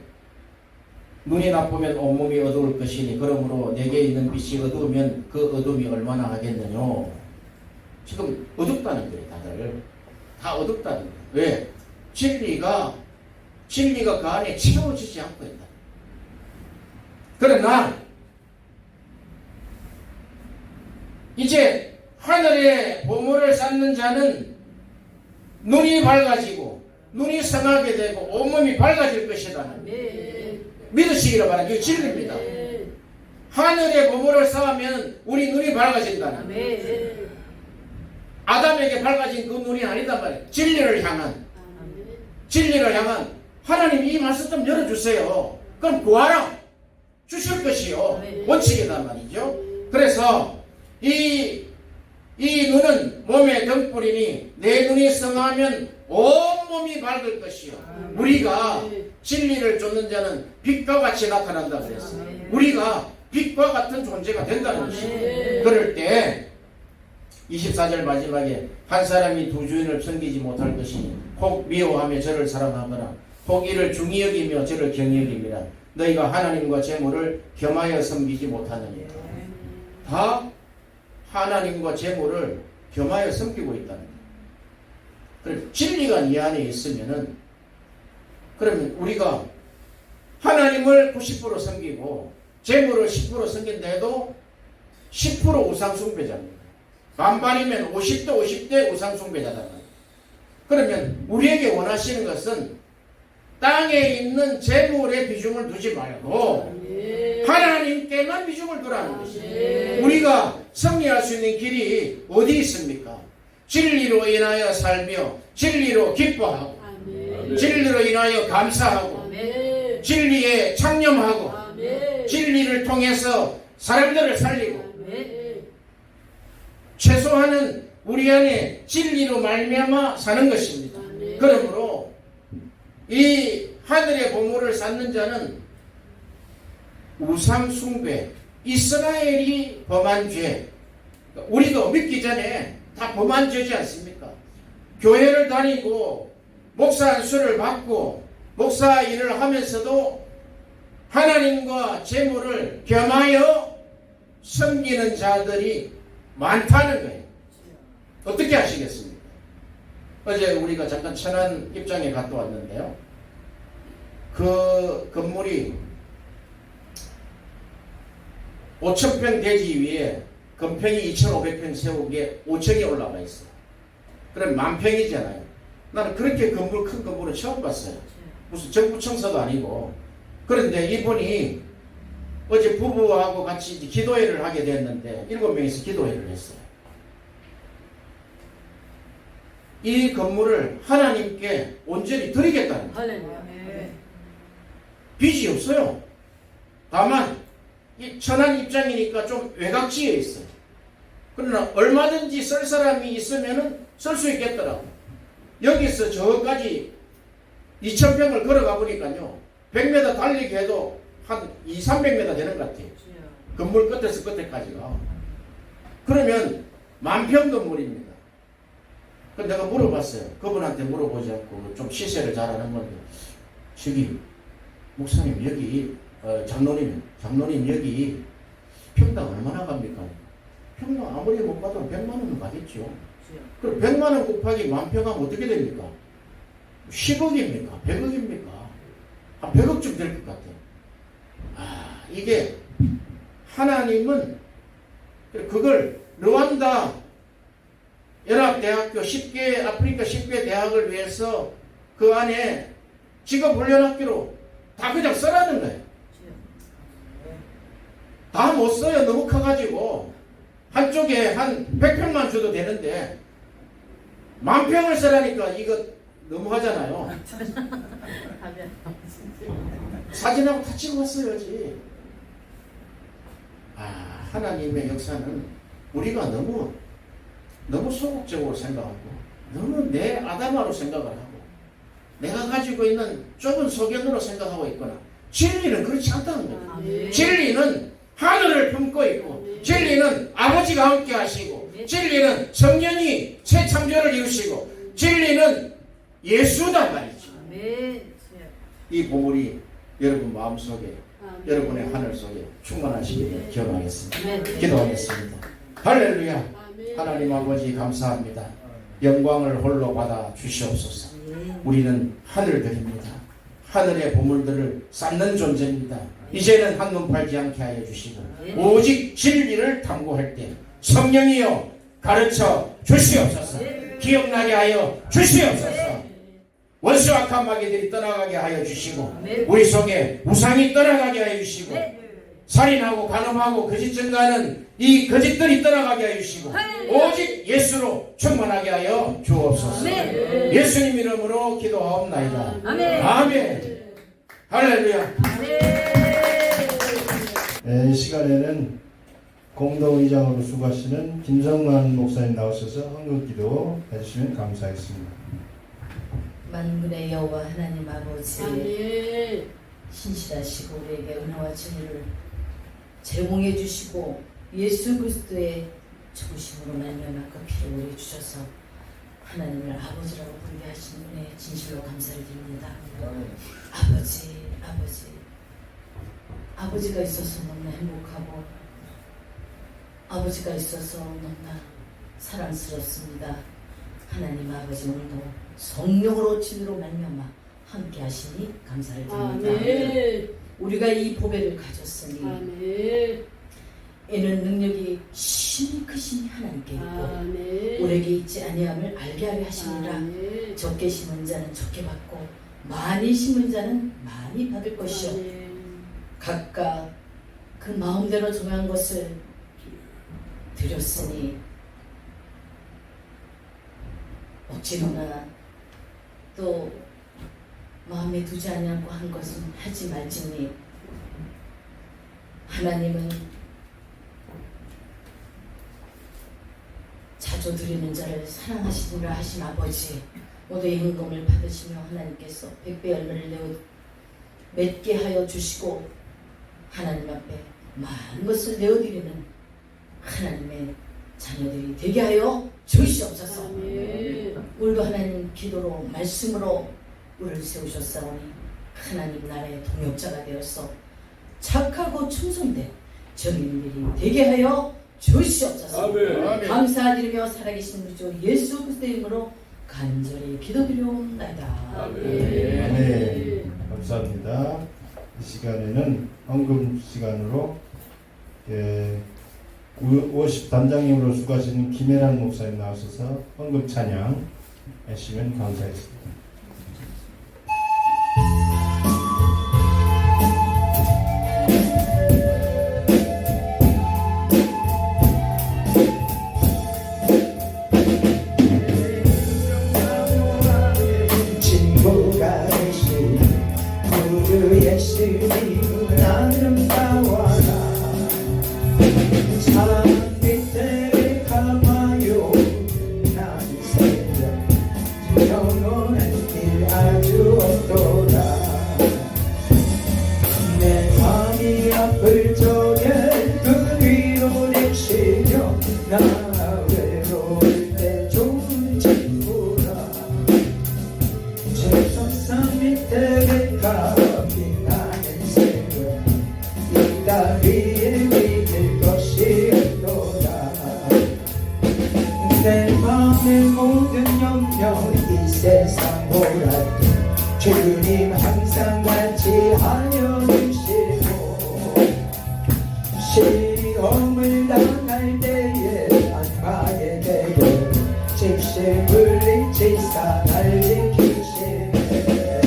눈이 나쁘면 온몸이 어두울 것이니 그러므로 내게 있는 빛이 어두우면 그 어둠이 얼마나 하겠느냐. 지금 어둡다는 거예요. 다들 다 어둡다는 거예요. 왜? 진리가 그 안에 채워지지 않고 있다. 그러나 이제 하늘의 보물을 쌓는 자는 눈이 밝아지고 눈이 성하게 되고 온몸이 밝아질 것이다. 아멘. 믿으시기를 바랍니다. 이게 진리입니다. 아멘. 하늘의 보물을 쌓으면 우리 눈이 밝아진다는 거예요. 아멘. 아담에게 밝아진 그 눈이 아니단 말이에요. 진리를 향한 아멘. 진리를 향한 하나님이 이 말씀 좀 열어주세요. 그럼 구하라. 주실 것이요. 아멘. 원칙이단 말이죠. 그래서 이 눈은 몸의 등불이니 내 눈이 성하면 온몸이 밝을 것이요. 우리가 진리를 쫓는 자는 빛과 같이 나타난다 그랬어요. 우리가 빛과 같은 존재가 된다는 것이에요. 그럴 때 24절 마지막에 한 사람이 두 주인을 섬기지 못할 것이니 혹 미워하며 저를 사랑하거나 혹 이를 중히 여기며 저를 경히 여김이라 너희가 하나님과 재물을 겸하여 섬기지 못하느니라. 다 하나님과 재물을 겸하여 섬기고 있다는 거예요. 그럼 진리가 네 안에 있으면은 그러면 우리가 하나님을 90% 섬기고 재물을 10% 섬긴데도 10% 우상 숭배자입니다. 반반이면 50대 50대 우상 숭배자다 말이에요. 그러면 우리에게 원하시는 것은 땅에 있는 재물의 비중을 두지 말고 하나님께만 비중을 두라는 것이에요. 우리가 승리할 수 있는 길이 어디 있습니까? 진리로 인하여 살며 진리로 기뻐하고 진리로 인하여 감사하고 진리에 창념하고 진리를 통해서 사람들을 살리고 최소한은 우리 안에 진리로 말미암아 사는 것입니다. 그러므로 이 하늘의 보물을 쌓는 자는 우상 숭배, 이스라엘이 범한 죄, 우리도 믿기 전에 다 범한 죄지 않습니까? 교회를 다니고 목사 안수를 받고 목사 일을 하면서도 하나님과 재물을 겸하여 섬기는 자들이 많다는 거예요. 어떻게 하시겠습니까? 어제 우리가 잠깐 천안 입장에 갔다 왔는데요. 그 건물이 5,000평 대지 위에 건평이 2,500평 세우기에 5층이 올라가 있어요. 그럼 10,000평이잖아요. 나는 그렇게 큰 건물을 처음 봤어요. 무슨 정부 청사도 아니고. 그런데 이분이 어제 부부하고 같이 이제 기도회를 하게 됐는데 7명이서 기도회를 했어요. 이 건물을 하나님께 온전히 드리겠다는 거예요. 할렐루야. 빚이 없어요. 다만 이 천한 입장이니까 좀 외곽지에 있어요. 그러나 얼마든지 쓸 사람이 있으면은 쓸 수 있겠더라고. 여기서 저까지 2,000평을 걸어가 보니까요. 100m 달리기 해도 한 200~300m 되는 것 같아요. 건물 끝에서 끝에까지가. 그러면 10,000평 건물입니다. 그래서 내가 물어봤어요. 그분한테 물어보지 않고 좀 시세를 잘 아는 건데, 저기 목사님 여기 장로님 여기 평당 얼마나 갑니까? 평당 아무리 못 가도 100만 원은 가겠죠. 그럼 100만 원 곱하기 10,000평 하면 어떻게 됩니까? 10억입니까? 100억입니까? 한 100억쯤 될 것 같아요. 이게 하나님은 그걸 르완다 연합대학교 10개 아프리카 10개 대학을 위해서 그 안에 직업훈련학교로 다 그냥 써라는 거예요. 다 못 써요. 너무 커가지고 한쪽에 한 100평만 줘도 되는데 10,000평을 쓰라니까 이거 너무 하잖아요. 사진하고 다 찍어왔어야지. 하나님의 역사는 우리가 너무 소극적으로 생각하고 너무 내 아담화로 생각을 하고 내가 가지고 있는 좁은 소견으로 생각하고 있거나 진리는 그렇지 않다는 거예요. 진리는 하늘을 품고 있고 진리는 아버지가 함께 하시고 진리는 성령이 새 창조를 이루시고 진리는 예수단 말이죠. 이 보물이 여러분 마음속에 여러분의 하늘 속에 충만하시기를 기원하겠습니다. 기도하겠습니다. 할렐루야. 하나님 아버지 감사합니다. 영광을 홀로 받아 주시옵소서. 우리는 하늘들입니다. 하늘의 보물들을 쌓는 존재입니다. 이제는 한눈 팔지 않게 하여 주시고 오직 진리를 탐구할 때 성령이여 가르쳐 주시옵소서. 기억나게 하여 주시옵소서. 원수 악한 마귀들이 떠나가게 하여 주시고 우리 속에 우상이 떠나가게 하여 주시고 살인하고 간음하고 거짓 증가하는 이 거짓들이 떠나가게 하여 주시고 오직 예수로 충만하게 하여 주옵소서. 예수님 이름으로 기도하옵나이다. 아멘. 할렐루야. 이 시간에는 공동의장으로 수고하시는 김성만 목사님 나오셔서 헌금기도 해주시면 감사하겠습니다. 만군의 여호와 하나님 아버지, 아멘. 신실하시고 우리에게 은혜와 진리를 제공해 주시고 예수 그리스도의 죽으심으로 말미암아 그 피를 우리 주셔서 하나님을 아버지라고 부르게 하신 은혜에 진실로 감사를 드립니다. 아버지가 있어서 너무나 행복하고 아버지가 있어서 너무나 사랑스럽습니다. 하나님 아버지 오늘도 성령으로 진리로 말미암아 함께 하시니 감사를 드립니다. 아멘. 우리가 이 보배를 가졌으니 아멘. 이는 능력이 심히 크신 하나님께 있고 아멘. 우리에게 있지 아니함을 알게 하려 하시니라. 아멘. 적게 심은 자는 적게 받고 많이 심은 자는 많이 받을 것이요 아멘. 각각 그 마음대로 정한 것을 드렸으니 억지로나 또 마음에 두지 않냐고 한 것은 하지 말지니 하나님은 자주 드리는 자를 사랑하시니라 하신 아버지, 모두의 헌금을 받으시며 하나님께서 100배 열매를 내어 맺게 하여 주시고 하나님 앞에 많은 것을 내어드리는 하나님의 자녀들이 되게 하여 주시옵소서. 아멘. 오늘도 하나님 기도로 말씀으로 우리를 세우셨사오니 하나님 나라의 동역자가 되어서 착하고 충성된 정인들이 되게 하여 주시옵소서. 아멘. 감사드리며 살아계신 우리 주 예수 그리스도의 이름으로 간절히 기도드리옵나이다. 아멘. 네, 감사합니다. 이 시간에는 헌금 시간으로 50 단장님으로 수고하시는 김혜란 목사님 나오셔서 헌금 찬양 하시면 감사하겠습니다. 산 밑에 가봐요 나는 새벽 영원한 길 아주 없더라 내 마음이 아플 적에 그 위로 내쉬며 나 외로울 때 좋은 친구라 제선산 밑에 가 빛나는 새벽 이 다리에 믿을 것이 없도다 내 맘의 모든 염려 이 세상 보라도 주님 항상 같이 하여 주시고 시험을 당할 때에 악마의 대결 즉시 물리치사 날 지키시네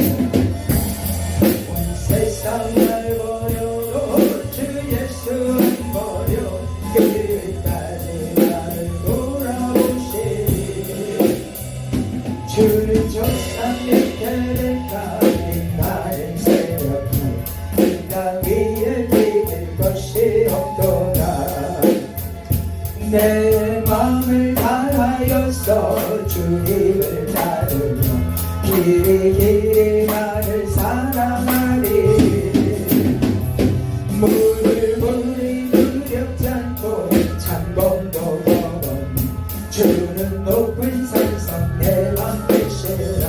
온 세상을 버려도 주 예수 안 버려 끝까지 나를 돌아오시니 주는 저 산 밑에 가 빛나는 새벽 이 땅 위에 믿을 것이 없도다 내 마음을 다하여서 주님을 따르며 길이 나를 사랑하리 물이 두렵지 않고 참범도 걸은 주는 높은 산성 내 맘 되시라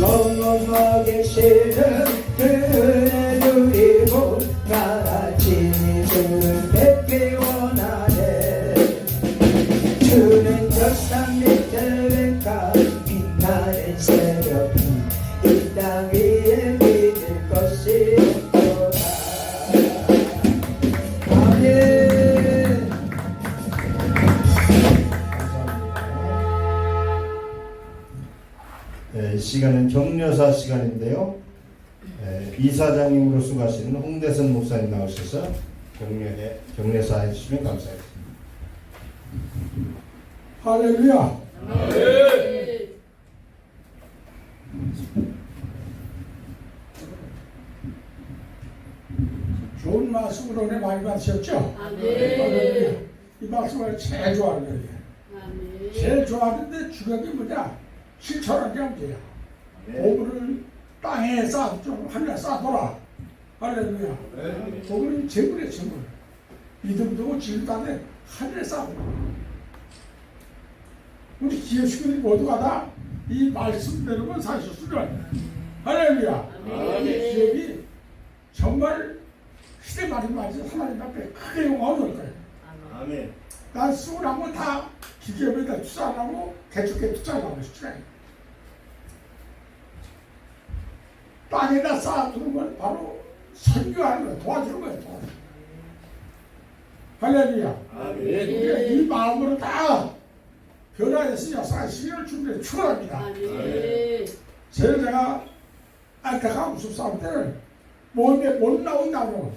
영원하게 계시는 그 은혜 누리고 나같이 주는 뵙기 원하네 주는 저 산 밑에 가 빛나는 새벽 이 땅 위에 믿을 것이 없도다 아멘 이 시간은 격려사 시간인데요. 이사장님으로 수고하시는 홍대선 목사님 나오셔서 격려사 해주시면 감사하겠습니다. 할렐루야. 아멘. 좋은 말씀으로 은혜 많이 받으셨죠? 아멘. 할렐루야. 이 말씀을 제일 좋아하는 거예요. 아멘. 제일 좋아하는데 중요한 게 뭐냐? 실천하는 게 문제야. 보물을 땅에 쌓아, 좀 하늘에 쌓아둬라. 할렐루야. 보물은 재물이야, 재물. 믿음도 진리도 안에 하늘에 쌓아둬라. 우리 기회식들이 모두가 다 이 말씀대로만 사셨으면 할렐루야. 아멘. 이 기업이 정말 시대 말이 맞지 하나님 앞에 크게 영광을 얻을 거예요. 아멘. 난 수을 한번 다 기업에다 투자를 하고 개척에 투자를 하고 싶지 않아요. 땅에다 쌓아두는 건 바로 선교하는 거예요. 도와주는 거예요. 도와주는 거예요. 할렐루야. 아멘. 우리가 이 마음으로 다 변화해서 역사의 시간을 준비해 축원합니다. 아멘. 제일 제가 안타까운 속상할 때는 몸에 못 나온다고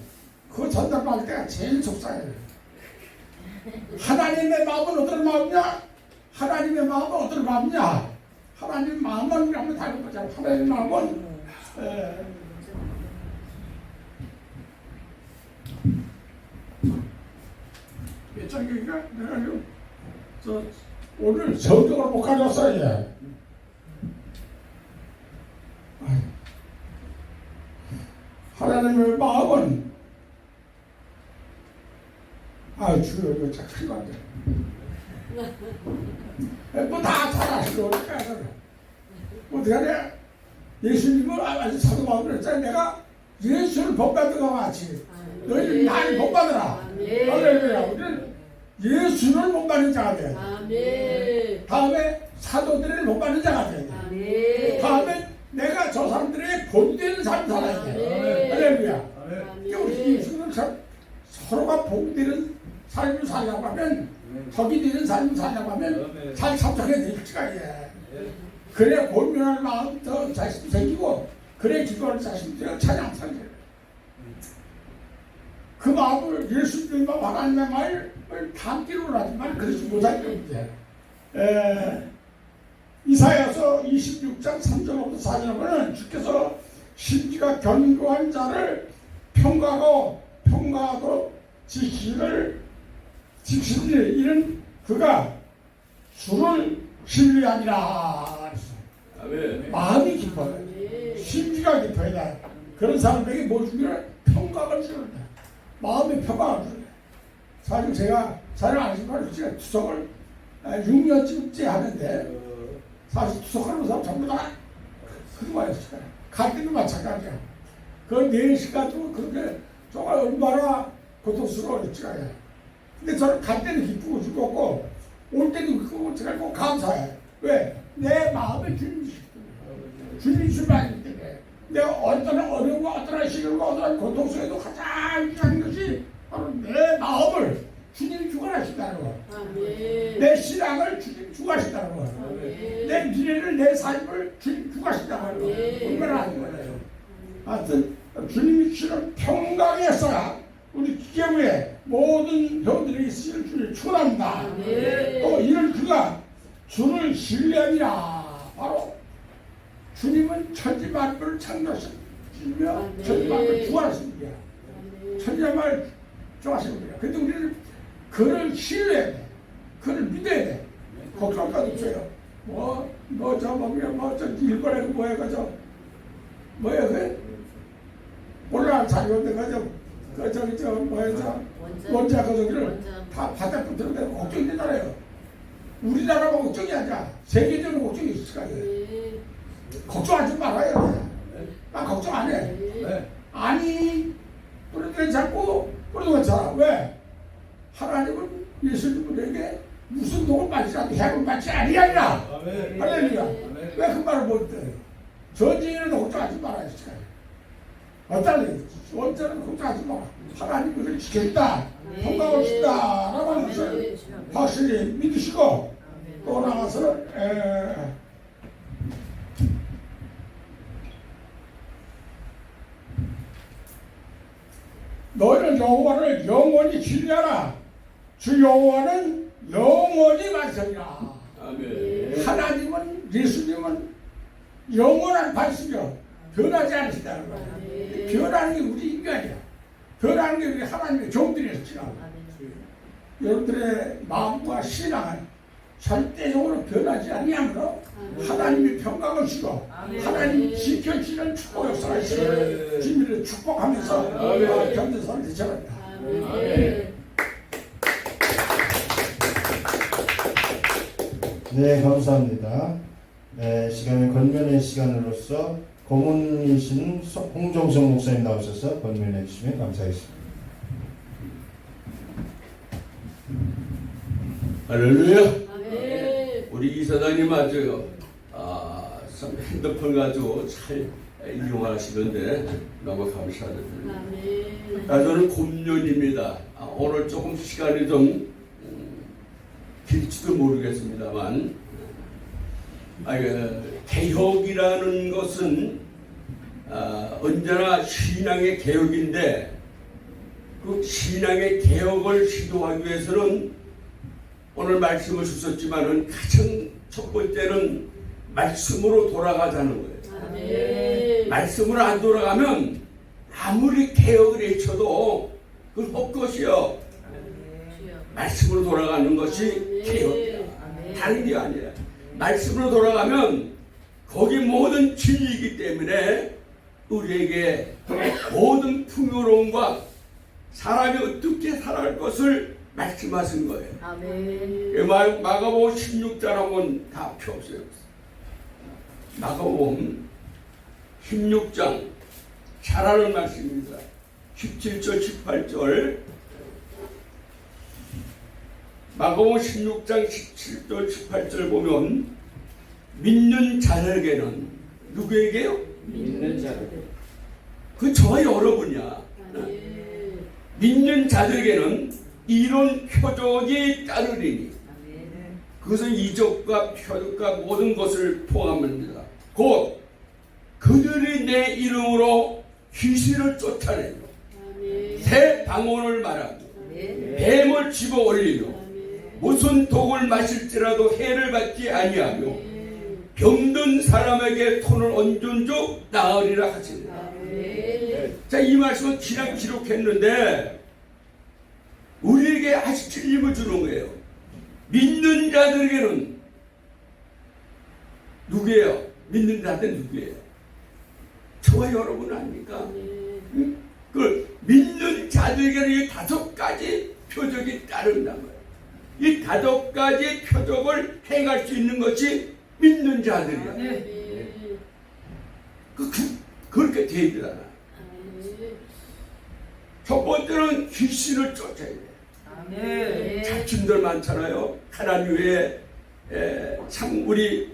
그 전달받을 때가 제일 속상해요. 하나님의 마음은 어떤 마음이냐? 하나님의 마음은 어떤 마음이냐? 하나님 마음은 한번 달려보자. 하나님의 마음은 저기가 내가 저 오늘 성경을 못 가져왔어요. 얘. 하나님의 마음은 주여 이거 참 큰일 났네. 뭐다 잘하시고 어떻게 하냐? 예수님은 아주 사도 바울이 그랬잖아. 내가 예수를 본받은 것과 같이 너희는 나를 본받으라. 아멘. 할렐루야. 우리는 예수를 본받는 자가 돼야 돼. 아멘. 다음에 사도들을 본받는 자가 돼야 돼. 아멘. 다음에 내가 저 사람들에게 본되는 삶을 살아야 돼. 아멘. 할렐루야. 아멘. 우리 예수는 서로가 복되는 삶을 살려고 하면 덕이 되는 삶을 살려고 하면 잘 참석해야 될지가 예. 그래 권면할 마음 더 자신 생기고 그래 기도할 자신들이 찬양 살게. 그 마음을 예수님과 하나님의 말을 담기로 하지만 그러지 못할 때문에 이사야서 26장 3절부터 4절은 주께서 심지가 견고한 자를 평가하고 지키기를 지키니 이는 그가 주를 신뢰하니라. 아멘. 마음이 깊어요. 심지가 깊어야 돼. 그런 사람에게 뭘 주기를 평강을 주는다. 마음의 평강을 주는다. 사실 제가 잘 아시지만 제가 투석을 6년쯤째 하는데 사실 투석하는 사람 전부 다 그거였어요. 갈 때도 마찬가지야. 그 4시간도 그렇게 정말 얼마나 고통스러웠지. 근데 저는 갈 때는 기쁘고 즐겁고 올 때도 기쁘고 즐겁고 감사해. 왜? 내 마음에 주님이 주님이 때문에 내가 어떤 어려움과 어떤 시련과 어떤 고통 속에도 가장 중요한 것이 바로 내 마음을 주님이 주관하신다는 거. 내 신앙을 주님이 주관하신다는 거. 내 미래를 내 삶을 주님이 주관하신다는 거. 얼마나 하는 거예요. 하여튼 주님이 주시는 평강에서야 우리 기계부의 모든 형들에게 있을 주를 축원합니다. 또 이런 그가 주를 신뢰하니라. 바로 주님은 천지만물을 창조하시며 천지만물을 주관하시는 거야. 천지만물을 주관하시는 거야. 근데 우리는 그를 신뢰해야 돼. 그를 믿어야 돼. 걱정할 것 없어요. 일본에 뭐야, 뭐야, 올라갈 자리인데, 원자 저기를 다 바닥 붙들어내고 걱정이 되잖아요. 우리나라만 걱정이 아니라 세계적으로 걱정이 있을 거예요. 걱정하지 말아요. 나 걱정 안 해. 아니, 우리들은 자꾸 그러는 거잖아. 왜? 하나님은 예수님에게 무슨 독을 받지 않고 해를 받지 아니하니라. 할렐루야. 왜 그 말을 못해요? 전쟁에는 걱정하지 말아요. 어떤 원자는 걱정하지 마라. 하나님이 그를 지켜준다. 평강을 준다. 라고 하는 것을 확실히 믿으시고 또 나가서는 너희는 여호와를 영원히 신뢰하라. 주 여호와는 영원히 만성이라. 하나님은 예수님은 영원한 반석이요 변하지 않으신다는 거예요. 변하는 게 우리 인간이야. 변하는 게 우리 하나님의 종들이었어. 여러분들의 마음과 신앙은 절대적으로 변하지 아니하므로 하나님이 평강을 주고 하나님이 지켜주는 축복 역사가 있어요. 주님을 축복하면서 견뎌서는 되쳐갑니다. 네, 감사합니다. 네, 시간은 권면의 시간으로서 고문이신 홍종성 목사님 나오셔서 권면해 주시면 감사하겠습니다. 할렐루야. 우리 이사장님 아주 참 핸드폰 가지고 잘 이용하시는데 너무 감사드립니다. 저는 곰년입니다. 오늘 조금 시간이 좀 길지도 모르겠습니다만 개혁이라는 것은 언제나 신앙의 개혁인데 그 신앙의 개혁을 시도하기 위해서는 오늘 말씀을 주셨지만은 가장 첫 번째는 말씀으로 돌아가자는 거예요. 말씀으로 안 돌아가면 아무리 개혁을 외쳐도 그건 헛것이요. 말씀으로 돌아가는 것이 개혁이야. 다른 게 아니야. 말씀으로 돌아가면 거기 모든 진리이기 때문에 우리에게 모든 풍요로움과 사람이 어떻게 살아갈 것을 말씀하신 거예요. 마가복음 16장 한번 다 펴보세요. 마가복음 16장 잘하는 말씀입니다. 17절 18절 마가복음 16장 17절 18절 보면 믿는 자들에게는 누구에게요? 믿는 자들. 그 저와 여러분이야. 믿는 자들에게는 이런 표적이 따르리니 그것은 이적과 표적과 모든 것을 포함합니다. 곧 그들이 내 이름으로 귀신을 쫓아내며 새 방언을 말하고 뱀을 집어 올리며 무슨 독을 마실지라도 해를 받지 아니하며 병든 사람에게 손을 얹은 즉 나으리라 하시니라. 자, 이 말씀은 그냥 기록했는데 우리에게 아주 질림을 주는 거예요. 믿는 자들에게는 누구예요? 믿는 자들 누구예요? 저와 여러분 아닙니까? 그 믿는 자들에게는 이 5가지 표적이 따른단 말이에요. 이 5가지 표적을 행할 수 있는 것이 믿는 자들이에요. 그렇게 되어 있잖아. 첫 번째는 귀신을 쫓아야 돼. 잡신들 많잖아요. 하나님 외에 참 우리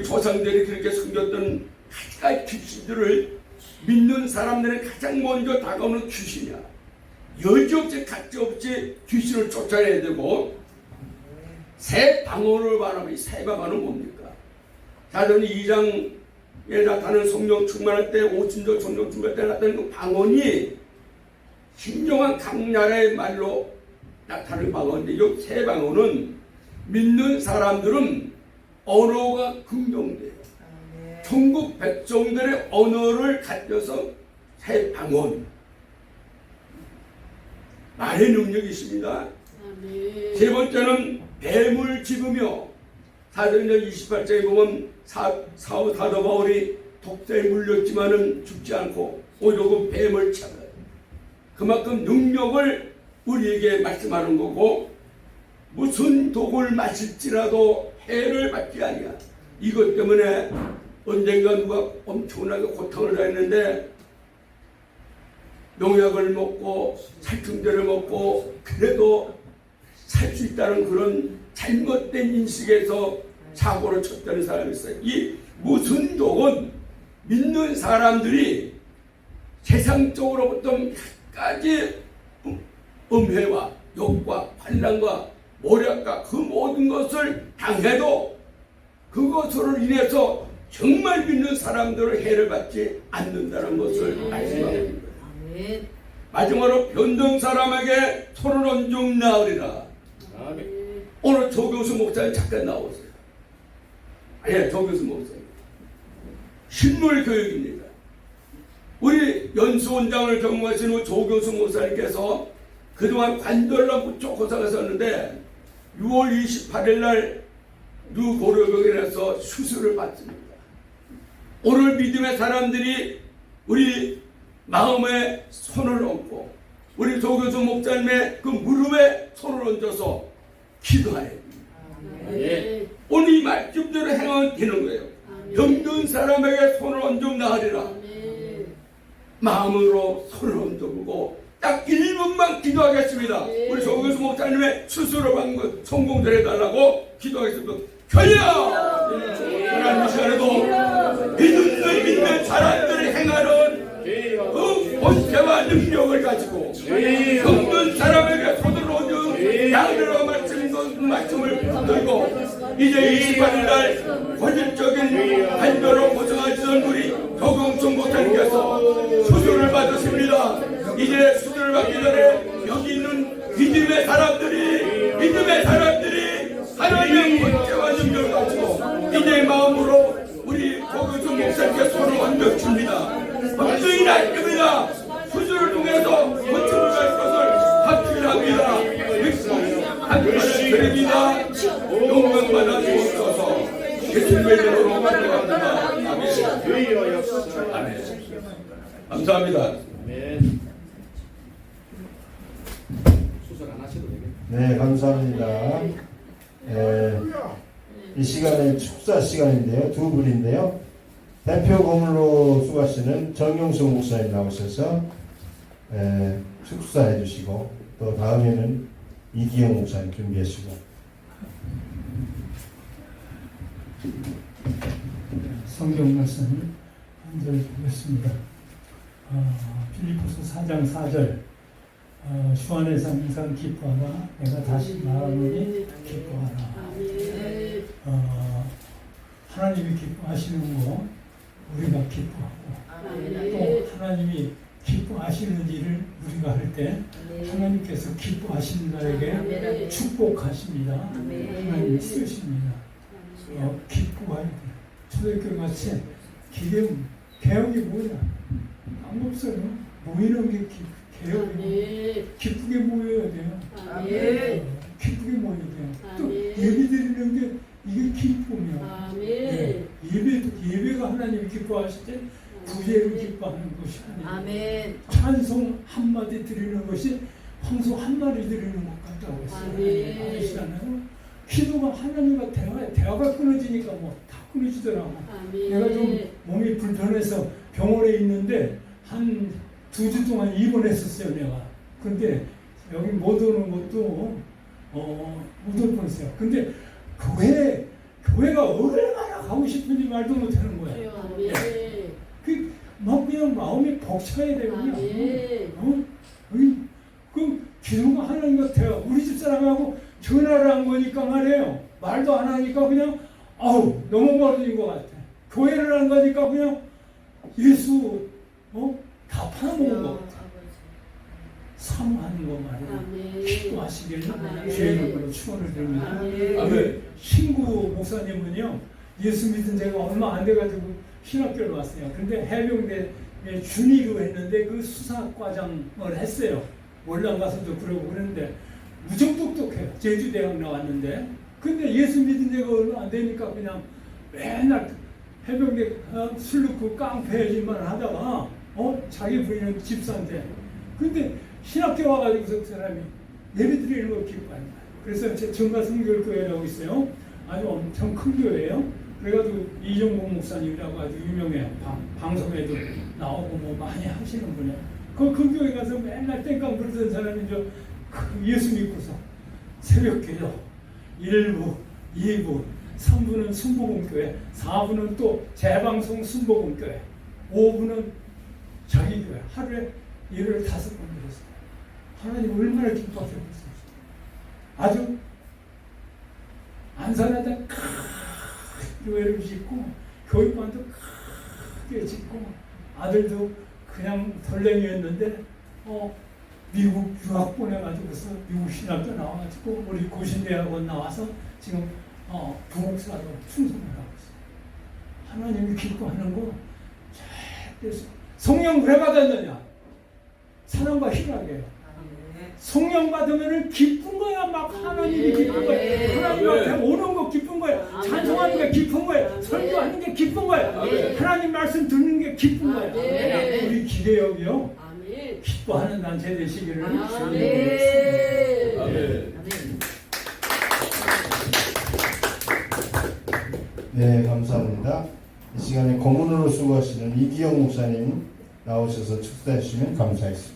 조상들이 그렇게 숨겼던 가지가지 귀신들을 믿는 사람들은 가장 먼저 다가오는 귀신이야. 여지없이 가지없이 귀신을 쫓아내야 되고, 새 방언을 말하면 새 방언은 뭡니까? 사도행전 2장에 나타나는 성령 충만할 때, 오순절 성령 충만할 때 나타나는 그 방언이 신령한 각 나라의 말로 나타나는 방언인데, 이 새 방언은 믿는 사람들은 언어가 긍정돼요. 천국 백성들의 언어를 가져서 새 방언, 말의 능력이 있습니다. 세 번째는 뱀을 집으며, 사도행전 28장에 보면 사도 바울이 독사에 물렸지만은 죽지 않고 오히려 그 뱀을 잡아요. 그만큼 능력을 우리에게 말씀하는 거고, 무슨 독을 마실지라도 해를 받지 아니야. 이것 때문에 언젠가 누가 엄청나게 고통을 당했는데 농약을 먹고 살충제를 먹고 그래도 살 수 있다는 그런 잘못된 인식에서 사고를 쳤다는 사람이 있어요. 이 무슨 독은 믿는 사람들이 세상적으로부터 몇 가지 음해와 욕과 환난과 모략과 그 모든 것을 당해도 그것으로 인해서 정말 믿는 사람들은 해를 받지 않는다는 것을 말씀하는 거예요. 마지막으로 변동 사람에게 손을 얹음 나으리라. 오늘 조교수 목사님 잠깐 나오세요. 예, 조교수 목사님. 신물 교육입니다. 우리 연수원장을 경험하시는 조교수 목사님께서 그동안 관절염 무척 고생하셨는데 6월 28일 날 누고려병원에서 수술을 받습니다. 오늘 믿음의 사람들이 우리 마음에 손을 얹고 우리 조교수 목사님의 그 무릎에 손을 얹어서 기도해야 됩니다. 오늘 이 말씀대로 행하면 되는 거예요. 병든 사람에게 손을 얹음 나으리라. 마음으로 손을 얹어보고 딱 1분만 기도하겠습니다. 우리 조교수 목사님의 수술을 받는 것 성공들 해달라고 기도하겠습니다. 견이야! 하나님 시간에도 믿는 사람들이 행하는 그 본체와 능력을 가지고 병든 사람에게 손을 얹은 양으로 말씀을 들고 이제 28일 날 권위적인 한별로 고생하시던 우리 조경순 목사님께서 수술을 받으십니다. 이제 수술을 받기 전에 여기 있는 믿음의 사람들이 하나님의 권세와 능력을 가지고 이제 마음으로 우리 조경순 목사님께 손을 얹어줍니다. 박수이 날 겁니다. 수술을 통해서 고침을 갈 것을 확신합니다. 믿고 한편을 드립니다. 영광 받아 주옵소서. 예수님의 이름으로 기도합니다. 아멘. 감사합니다. 수술 안 하셔도 되겠네요. 네, 감사합니다. 이 시간은 축사 시간인데요. 두 분인데요. 대표 고문으로 수고하시는 정용수 목사님 나오셔서 축사해 주시고 또 다음에는 이기영 목사님 준비하시고 성경 말씀을 한 절 보겠습니다. 필리포스 4장 4절 주 안에서 항상 기뻐하라 내가 다시 말하노니 기뻐하라. 하나님이 기뻐하시는 거 우리가 기뻐하고 또 하나님이 기뻐하시는 일을 우리가 할 때 하나님께서 기뻐하시는 자에게 축복하십니다. 하나님이 쓰십니다. 기뻐해야 돼. 초대교회 같이 개혁이 뭐야? 아무 없어요. 모이는 게 개혁이고 기쁘게 모여야 돼요. 기쁘게 모여야 돼요. 또 아멘. 예배 드리는 게 이게 기쁨이야. 아멘. 예, 예배가 하나님이 기뻐하실 때 구제를 기뻐하는 것이 아니에요. 아멘. 찬송 한마디 드리는 것이 황소 한 마리 드리는 것 같다고 했어요. 아멘. 아시잖아요. 기도가 하나님과 대화가 끊어지니까 뭐 다 끊어지더라고. 아멘. 내가 좀 몸이 불편해서 병원에 있는데 한 2주 동안 입원했었어요, 내가. 근데 여기 못 오는 것도 못 올 뻔했어요. 근데 교회가 얼마나 가고 싶은지 말도 못하는 거야. 아멘. 막 그냥 마음이 벅차야 돼요. 그냥. 그 기도가 하나님과 대화. 우리 집 사람하고 전화를 한 거니까 말이에요. 말도 안 하니까 그냥 너무 멀어진 것 같아. 교회를 한 거니까 그냥 예수 다 팔아먹은 것 같아. 사모하는 거 말이에요. 기도하시길 주의로 축원을 드립니다. 아멘. 신구 목사님은요, 예수 믿은 지가 얼마 안 돼가지고 신학교를 왔어요. 근데 해병대 준위로 했는데 그 수사과장을 했어요. 월남 가서도 그러고 그랬는데 무척 똑똑해요. 제주대학 나왔는데. 근데 예수 믿은 지가 얼마 안 되니까 그냥 맨날 해병대 술 넣고 깡패 일만 하다가 자기 부인은 집사인데. 근데 신학교 와가지고서 그 사람이 예배 드리는 걸 기뻐합니다. 그래서 제 정가성결교회라고 있어요. 아주 엄청 큰 교회예요. 그래가지고 이종복 목사님이라고 아주 유명해요. 방송에도 나오고 뭐 많이 하시는 분이에요. 그 교회 가서 맨날 땡깡 부르던 사람이 예수 믿고서 새벽기도 1부, 2부, 3부는 순복음교회, 4부는 또 재방송 순복음교회, 5부는 자기 교회. 하루에 일을 5번 들었어요. 하나님 얼마나 기뻐하셨겠어요. 아주 안산에다 큰 교회를 짓고 교육관도 크게 짓고 아들도 그냥 덜랭이였는데 미국 유학 보내가지고서 미국 신학교 나와가지고 우리 고신대학원 나와서 지금 부목사로 충성을 하고 있어요. 하나님이 기뻐하는 거 절대 성령 왜 받았느냐? 사랑과 희락이에요. 성령 받으면 기쁜 거야. 막 하나님이 기쁜 거야. 하나님 앞에 오는 거 기쁜 거야. 찬송하는 게 기쁜 거야. 설교하는 게 기쁜 거야. 하나님 말씀 듣는 게 기쁜 거야. 우리 기대역이요. 기뻐하는 단체 되시기를 주님으로 네, 감사합니다. 이 시간에 고문으로 수고하시는 이기영 목사님 나오셔서 축사해 주시면 감사하겠습니다.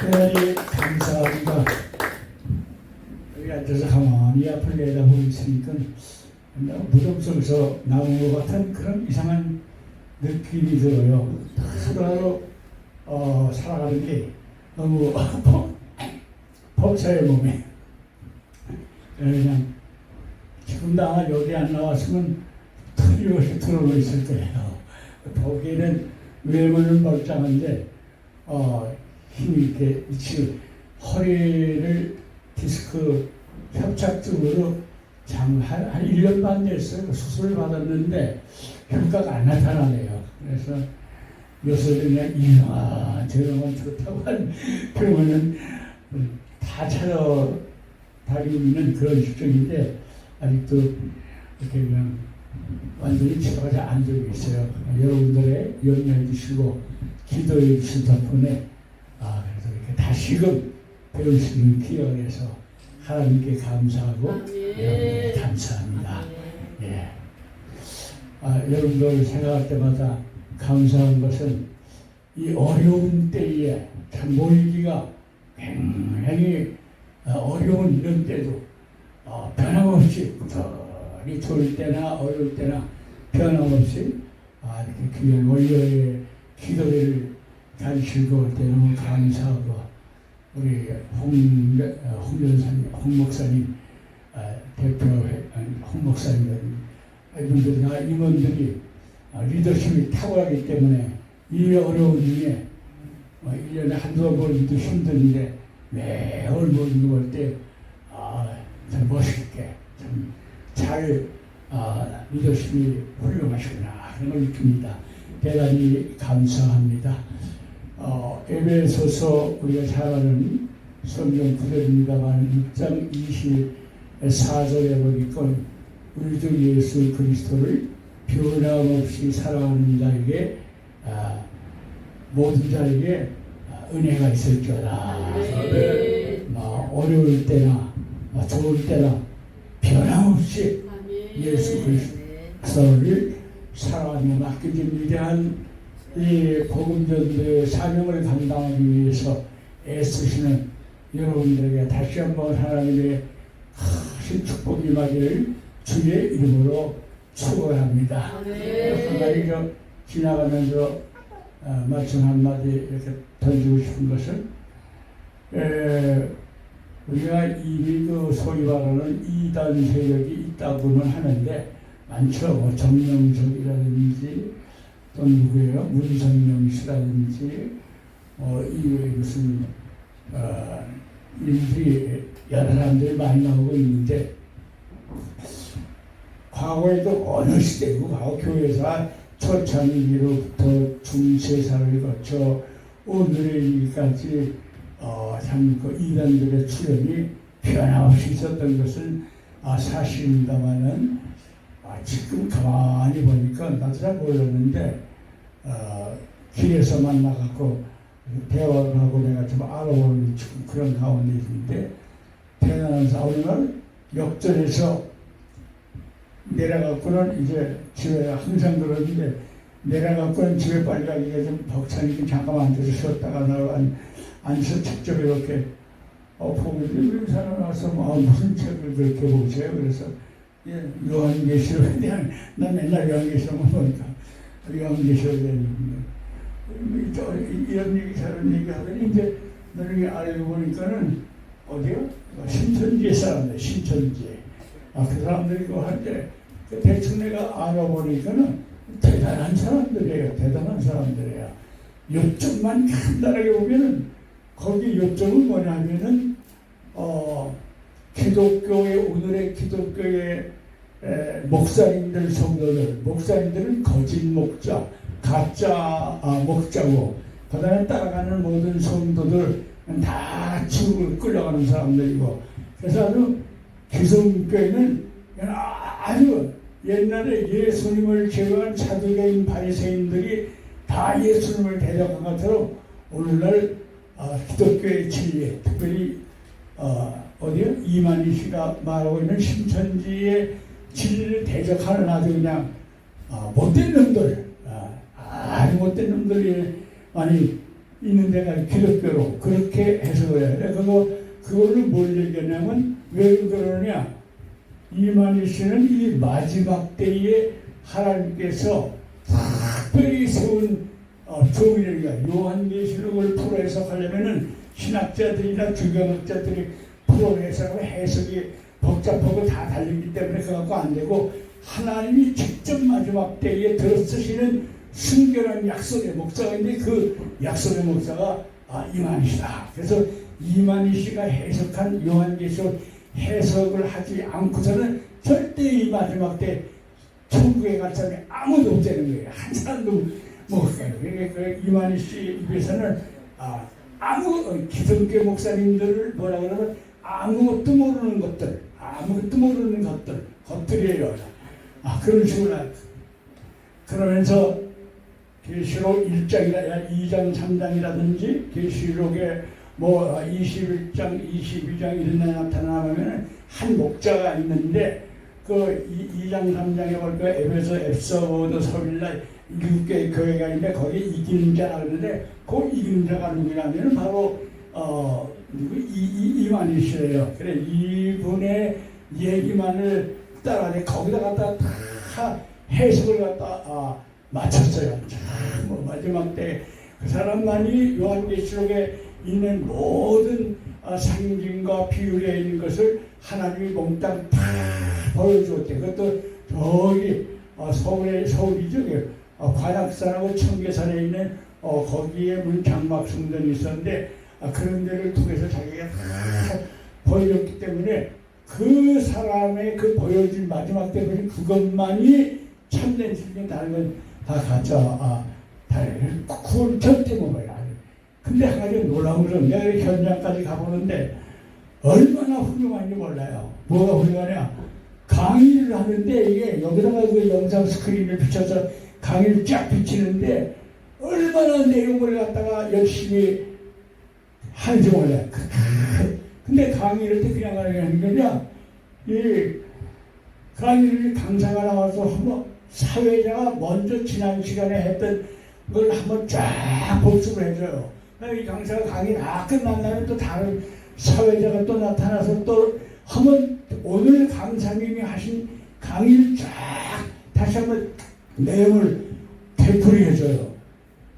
대단히 감사합니다. 여기 앉아서 가만히 앞을 내다보고 있으니까 무덤 속에서 나온 것 같은 그런 이상한 느낌이 들어요. 하루하루 살아가는 게 너무 벅차요 몸에. 그냥 지금 나 여기 안 나왔으면 틀림없이 들어오고 있을 거예요. 보기에는 외모는 멀쩡한데 힘이 있게 지금 허리를 디스크 협착증으로 한 1년 반 됐어요. 수술을 받았는데 효과가 안 나타나네요. 그래서 요새 그냥 이런저런 좋다고 그러면은 다 찾아다니는 그런 실정인데 아직도 이렇게 그냥 완전히 치료가 안 되고 있어요. 여러분들의 염려해 주시고 기도해 주신 덕분에 그래서 이렇게 다시금 배울 수 있는 기회를 해서 하나님께 감사하고 여러분께 감사합니다. 예. 여러분들 생각할 때마다 감사한 것은 이 어려운 때에 참 모이기가 굉장히 어려운 이런 때도 변함없이 부터리 좋을 때나 어려울 때나 변함없이 이렇게 귀한 원료의 기도를 가르치고 때 너무 감사하고 우리 홍 목사님 대표 홍 목사님 이분들이나 임원들이 리더십이 탁월하기 때문에 이 어려운 중에 1년에 한두 번도 힘든데 매월 모이는 걸 때 참 멋있게 참 잘 리더십이 훌륭하시구나 그런 걸 느낍니다. 대단히 감사합니다. 에베소서 우리가 잘 아는 성경 구절입니다만 6장 24절에 보니까 우리 주 예수 그리스도를 변함없이 사랑하는 자에게 모든 자에게 은혜가 있을지어다. 어려울 때나 좋을 때나 변함없이 예수 그리스도를 사랑하며 맡겨진 위대한 이 복음전도의 사명을 감당하기 위해서 애쓰시는 여러분들에게 다시 한번 하나님의 큰 축복이 임하기를 주의 이름으로 축원합니다. 한 가지 지나가면서 말씀 한마디 이렇게 던지고 싶은 것은 우리가 이미 소위 말하는 이단 세력이 있다고는 하는데 많죠. 뭐 정명석이라든지 또 누구예요? 문성명 씨라든지 이외에 무슨 일들이 여러 사람들이 많이 나오고 있는데 과거에도 어느 시대고 과거 교회사 초창기로부터 중세사를 거쳐 오늘의 일까지 참 그 이단들의 출현이 변함없이 있었던 것은 사실입니다만은 지금 가만히 보니까 나도 잘 몰랐는데 길에서 만나갖고 대화를 하고 내가 좀 알아보는 지금 그런 가운데 있는데 대단한 사원을 역전해서 내려갖고는 이제 집에 항상 그러는데 내려갖고는 집에 빨리 가기가 좀 벅차니까 잠깐만 앉아서 쉬었다가 나가 앉아서 직접 이렇게 보고 이 사람 와서 무슨 책을 그렇게 보세요. 그래서 요한계시록에 대한 나 맨날 요한계시록만 보니까 요한계시록에 이런 얘기 저런 얘기 하더니 이제 나중에 알고 보니까는 어디요? 신천지의 사람들 신천지 그 사람들이 그거 할 때 대충 내가 알아보니까는 대단한 사람들이에요. 대단한 사람들이에요. 요점만 간단하게 보면은 거기 요점은 뭐냐면은 기독교의 오늘의 기독교의 목사님들 성도들 목사님들은 거짓 목자 가짜 목자고 그다음에 따라가는 모든 성도들 다 지옥을 끌려가는 사람들이고 그래서 아주 기성교회는 아주 옛날에 예수님을 제거한 사두개인 바리새인들이 다 예수님을 대적한 것처럼 오늘날 기독교의 진리 특별히 어디요? 이만희 씨가 말하고 있는 신천지의 진리를 대적하는 아주 그냥 못된 놈들 아주 못된 놈들이 많이 있는 데가 기독교로 그렇게 해석을 해요. 그거를 뭘 얘기하냐면 왜 그러냐 이만희 씨는 이 마지막 때에 하나님께서 특별히 세운 종이니까 요한계시록을 풀어 해석하려면은 신학자들이나 주경학자들이 풀어 해석하고 해석이 복잡하고 다 달리기 때문에 그거 갖고 안 되고 하나님이 직접 마지막 때에 들어쓰시는 순결한 약속의 목사가 있는데 그 약속의 목사가 이만희 씨다. 그래서 이만희 씨가 해석한 요한계시록 해석을 하지 않고서는 절대 이 마지막 때 천국에 갈 사람이 아무도 없다는 거예요. 한 사람도 못 가요. 그러니까 이만희 씨 입에서는 기성교 목사님들을 뭐라 그러면 아무것도 모르는 것들, 것들이에요. 그런 식으로 그러면서 계시록 1장이나 2장, 3장이라든지 계시록에 21장, 22장 이런 데 나타나면 한 목자가 있는데 그 2장, 3장에 보니까 에베소, 서빌라 6개의 교회가 있는데 거기에 이기는 자라 그러는데 그 이기는 자가 누구냐면 바로 이만희 씨예요. 그래 이분의 얘기만을 따라내 거기다 갖다 다 해석을 갖다 맞췄어요. 참 마지막 때 그 사람만이 요한계시록에 있는 모든 상징과 비율에 있는 것을 하나님이 몽땅 다 보여주었대. 그것도 저기 서울이죠. 관악산하고 청계산에 있는 거기에 문장막 성전이 있었는데 그런 데를 통해서 자기가 다 보여줬기 때문에 그 사람의 그 보여준 마지막 때 보니 그것만이 참된 진리가 다른 건 다 가져 그건 절대 못 봐요. 근데 한 가지 놀라운 것은 내가 이 현장까지 가보는데 얼마나 훌륭한지 몰라요. 뭐가 훌륭하냐? 강의를 하는데 이게 여기다가 그 영상 스크린을 비춰서 강의를 쫙 비치는데 얼마나 내용을 갖다가 열심히 하는지 몰라요. 근데 강의를 때 그냥 하는 거냐? 이 강의를 강사가 나와서 한번 사회자가 먼저 지난 시간에 했던 걸 한번 쫙 복습을 해줘요. 이 강사가 강의 다 끝난 다음에 또 다른 사회자가 또 나타나서 또 한번 오늘 강사님이 하신 강의를 쫙 다시 한번 내용을 되풀이해줘요.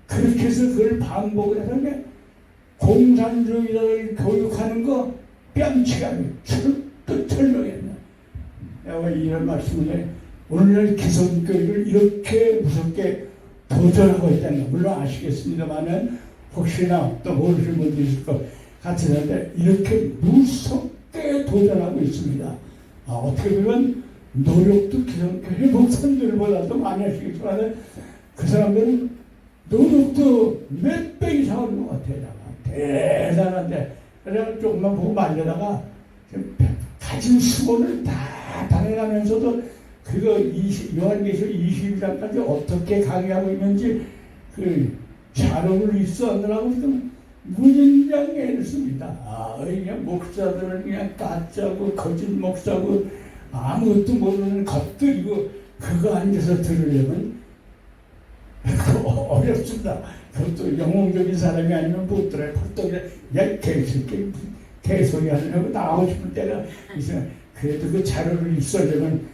그렇게 해서 그걸 반복을 해서 공산주의를 교육하는 거 뺨치가미 철렁했네. 내가 이런 말씀을 오늘날 기성교육을 이렇게 무섭게 도전하고 있다는 거 물론 아시겠습니다만은 혹시나 또 모르시는 분들이 있을 것 같은데 이렇게 무섭게 도전하고 있습니다. 어떻게 보면 노력도 기성교육 목사님들보다도 많이 하시겠지만 그 사람들은 노력도 몇 배 이상 하는 것 같아요. 대단한데 그래서 조금만 보고 말려다가 가진 수고를 다 당해가면서도 그거 요한계시록 22장까지 어떻게 강의하고 있는지 그 자료를 있어하느라고 좀 무진장 애를 씁니다. 그냥 목사들은 그냥 가짜고 거짓 목사고 아무것도 모르는 것들이고 그거 앉아서 들으려면 어렵습니다. 그것도 영웅적인 사람이 아니면 못 들어요. 야 개소리 하려고 나오고 싶을 때가 있어요. 그래도 그 자료를 있으려면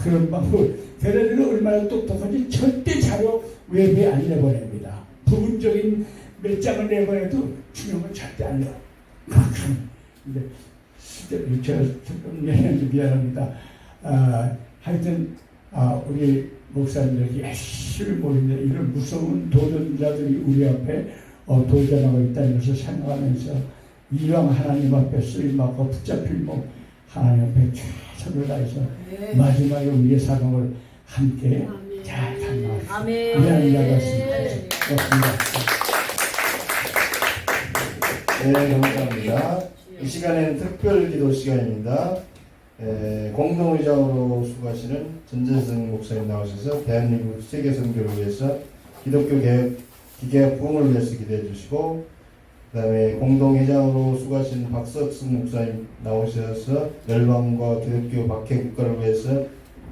그런 방법. 걔네들은 얼마나 똑똑한지 절대 자료 외부에 안 내보냅니다. 부분적인 몇 장을 내보내도 중요한 건 절대 안 내요. 근데 제가 조금 미안합니다. 하여튼 우리 목사님들이 열심히 모이는데 이런 무서운 도전자들이 우리 앞에 도전하고 있다는 것을 생각하면서 이왕 하나님 앞에 쓰임받고 붙잡힐 하나님 앞에 최선을 다해서 마지막에 우리의 사명을 함께 잘 감당하십시오. 이하는 이야기였습니다. 고맙습니다. 네, 감사합니다. 이 시간에는 특별 기도 시간입니다. 공동의장으로 수고하시는 전재승 목사님 나오셔서 대한민국 세계 선교를 위해서 기독교 개혁 부흥을 위해서 기도해 주시고, 그 다음에 공동회장으로 수고하시는 박석승 목사님 나오셔서 열방과 기독교 박해 국가를 위해서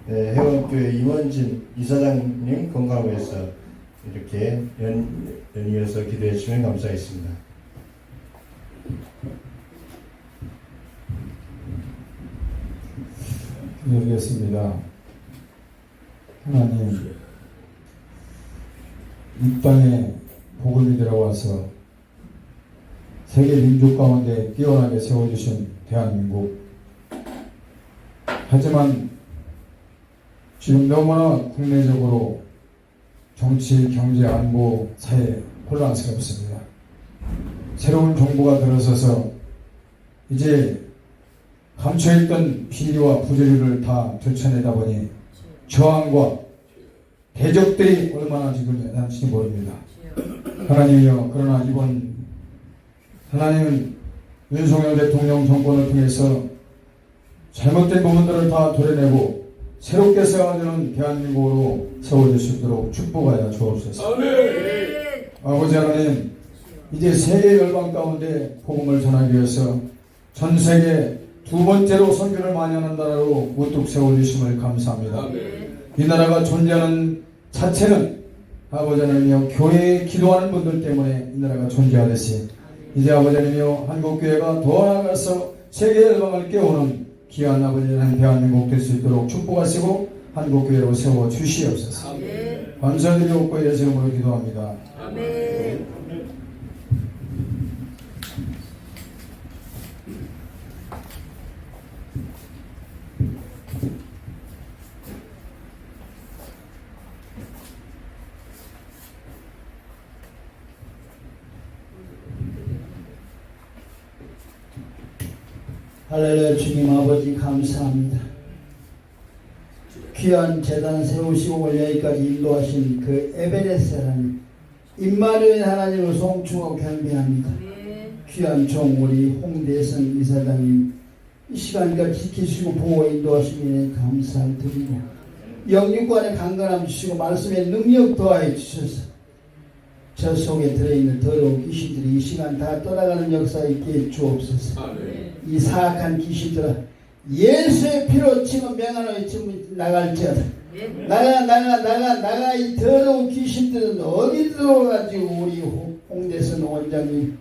해원교회 임원진 이사장님 건강을 위해서 이렇게 연이어서 기도해 주시면 감사하겠습니다. 기도드리겠습니다. 하나님, 이 땅에 복음이 들어와서 세계 민족 가운데 뛰어나게 세워주신 대한민국. 하지만 지금 너무나 국내적으로 정치, 경제, 안보, 사회 혼란스럽습니다. 새로운 정부가 들어서서 이제 감춰있던 비리와 부조리를 다 들춰내다 보니 저항과 대적들이 얼마나 지금 대단한지 모릅니다. 하나님이여, 그러나 이번 하나님은 윤석열 대통령 정권을 통해서 잘못된 부분들을 다 도려내고 새롭게 세워지는 대한민국으로 세워질 수 있도록 축복하여 주옵소서. 아버지 하나님, 이제 세계 열방 가운데 복음을 전하기 위해서 전 세계 두 번째로 선교를 만연한 나라로 우뚝 세워주심을 감사합니다. 이 나라가 존재하는 자체는 아버지 하나님이여 교회에 기도하는 분들 때문에 이 나라가 존재하듯이 이제 아버지 하나님이여 한국교회가 더 나아가서 세계 열방을 깨우는 귀한 아버지 하나님 대한민국 될 수 있도록 축복하시고 한국교회로 세워주시옵소서. 감사드리옵고 예수 이름으로 기도합니다. 아멘. 할렐루야. 주님 아버지 감사합니다. 귀한 재단 세우시고 여기까지 인도하신 그 에베네스 하나님, 임마누엘 하나님을 송축하고 경배합니다. 귀한 종 우리 홍대선 이사장님 이 시간까지 지키시고 보호 인도하시기에 감사드리고 영육간의 강건함 주시고 말씀의 능력 더하여 주셔서 저 속에 들어있는 더러운 귀신들이 이 시간 다 떠나가는 역사 있게 해 주옵소서. 이 사악한 귀신들아 예수의 피로 지금 명하노니 지금 나갈지어다. 나가 이 더러운 귀신들은 어디 들어가지고 우리 홍대선 원장님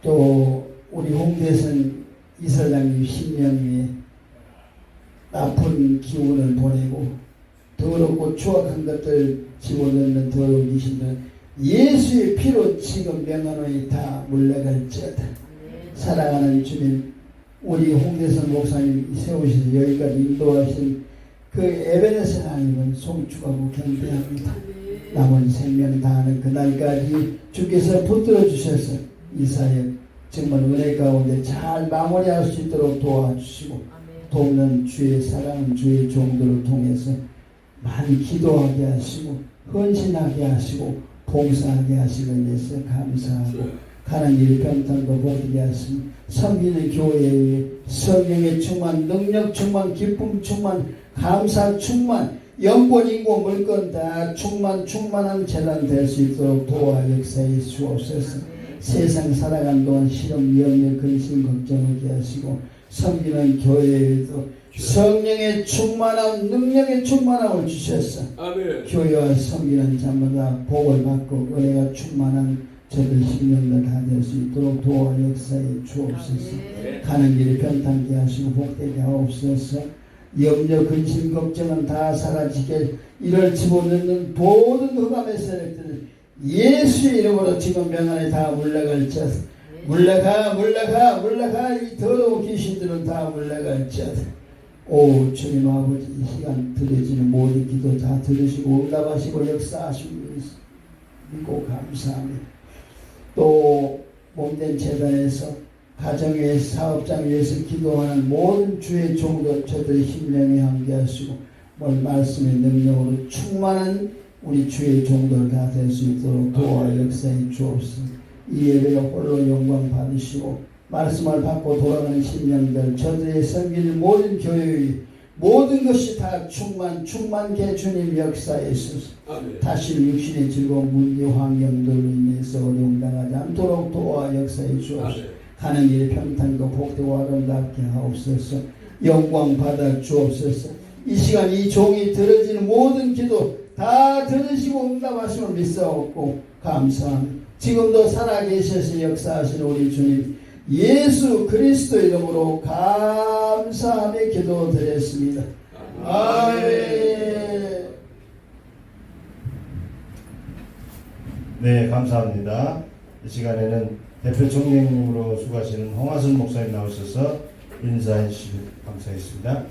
또 우리 홍대선 이사장님 신명에 나쁜 기운을 보내고 더럽고 추악한 것들 집어넣는 더러운 귀신들 예수의 피로 지금 명하노니 다 물러갈지어다. 사랑하는 주님, 우리 홍대선 목사님 세우셔서 여기까지 인도하신 그 에베네스 하나님을 송축하고 경배합니다. 남은 생명 다하는 그날까지 주께서 붙들어 주셔서 이 사역 정말 은혜 가운데 잘 마무리할 수 있도록 도와주시고 돕는 주의 사랑 주의 종들을 통해서 많이 기도하게 하시고 헌신하게 하시고 봉사하게 하시기 위해서 감사하고 가는 길 평탄도 보게 하시고 섬기는 교회에 성령의 충만 능력 충만 기쁨 충만 감사 충만 영권 인고 물건 다 충만한 재단 될 수 있도록 도와 역사해 주옵소서. 세상 살아간 동안 시험 염려 근심 걱정하게 하시고 섬기는 교회에도 성령의 충만함 능력의 충만함을 주셔서 교회와 섬기는 자마다 복을 받고 은혜가 충만한 저들 10년을 다 될 수 있도록 도와 역사해 주옵소서. 가는 길이 편탄케 하시고 복되게 하옵소서. 염려 근심 걱정은 다 사라지게 이를 집어넣는 모든 흑암의 세력들을 예수의 이름으로 지금 명안에 다 물러갈지어다. 물러가 이 더러운 귀신들은 다 물러갈지어다. 오 주님 아버지 이 시간 드려지는 모든 기도 다 들으시고 응답하시고 역사하시고 믿고 감사합니다. 또 몸된 재단에서 가정의 사업장 위해서 기도하는 모든 주의 종들 저들의 심령에 함께하시고 말씀의 능력으로 충만한 우리 주의 종들 다 될 수 있도록 도와 역사해 주옵소서. 이 예배에 홀로 영광 받으시고 말씀을 받고 돌아가는 심령들 저들의 섬기는 모든 교회의 모든 것이 다 충만케 주님 역사해 주소서. 다시 육신의 즐거운 문제 환경들로 인해서 어려움 당하지 않도록 도와 역사해 주옵소서. 가는 길 평탄도 복되고 아름답게 하옵소서. 영광 받아 주옵소서. 이 시간 이 종이 들어지는 모든 기도 다 들으시고 응답하심을 믿사옵고 감사합니다. 지금도 살아계셔서 역사하시는 우리 주님 예수 그리스도 이름으로 감사하며 기도드렸습니다. 아멘. 네, 감사합니다. 이 시간에는 대표 총장님으로 수고하시는 홍하선 목사님 나오셔서 인사해 주시기 감사했습니다.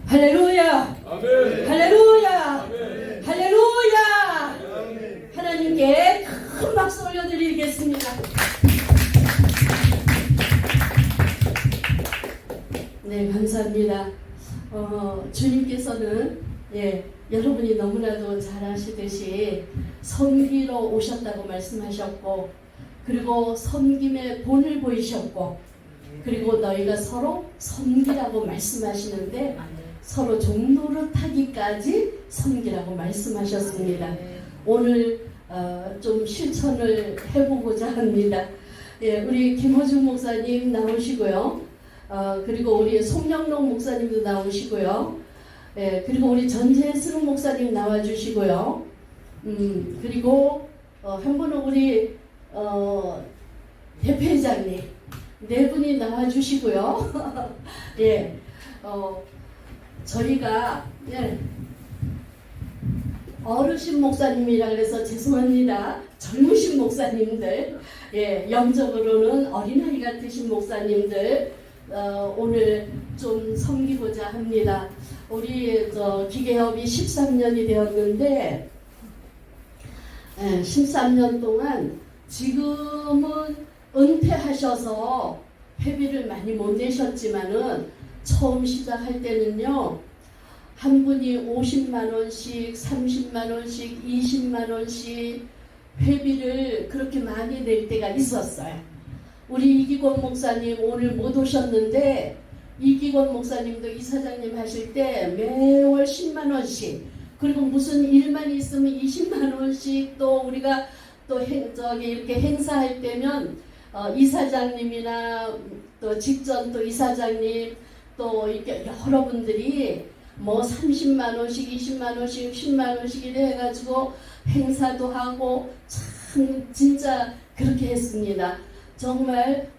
할렐루야! 아멘. 할렐루야! 아멘. 할렐루야! 아멘. 하나님께 큰 박수 올려드리겠습니다. 네, 감사합니다. 주님께서는 여러분이 너무나도 잘 아시듯이 섬기러 오셨다고 말씀하셨고 그리고 섬김의 본을 보이셨고 그리고 너희가 서로 섬기라고 말씀하시는데 서로 종노릇하기까지 섬기라고 말씀하셨습니다. 오늘 좀 실천을 해보고자 합니다. 우리 김호중 목사님 나오시고요. 그리고 우리 송영록 목사님도 나오시고요. 그리고 우리 전재승 목사님 나와주시고요. 그리고 한 분은 우리 대표회장님 네 분이 나와주시고요. 저희가 어르신 목사님이라 그래서 죄송합니다. 젊으신 목사님들, 영적으로는 어린아이 같으신 목사님들 오늘 좀 섬기고자 합니다. 우리 기계협이 13년이 되었는데 13년 동안 지금은 은퇴하셔서 회비를 많이 못 내셨지만은 처음 시작할 때는요, 한 분이 50만 원씩, 30만 원씩, 20만 원씩 회비를 그렇게 많이 낼 때가 있었어요. 우리 이기권 목사님 오늘 못 오셨는데, 이기권 목사님도 이사장님 하실 때 매월 10만 원씩, 그리고 무슨 일만 있으면 20만 원씩, 또 우리가 또 이렇게 행사할 때면 이사장님이나 또 직전 또 이사장님 또 이렇게 여러분들이 뭐 30만 원씩, 20만 원씩, 10만 원씩 이래 해가지고 행사도 하고 참 진짜 그렇게 했습니다. 정말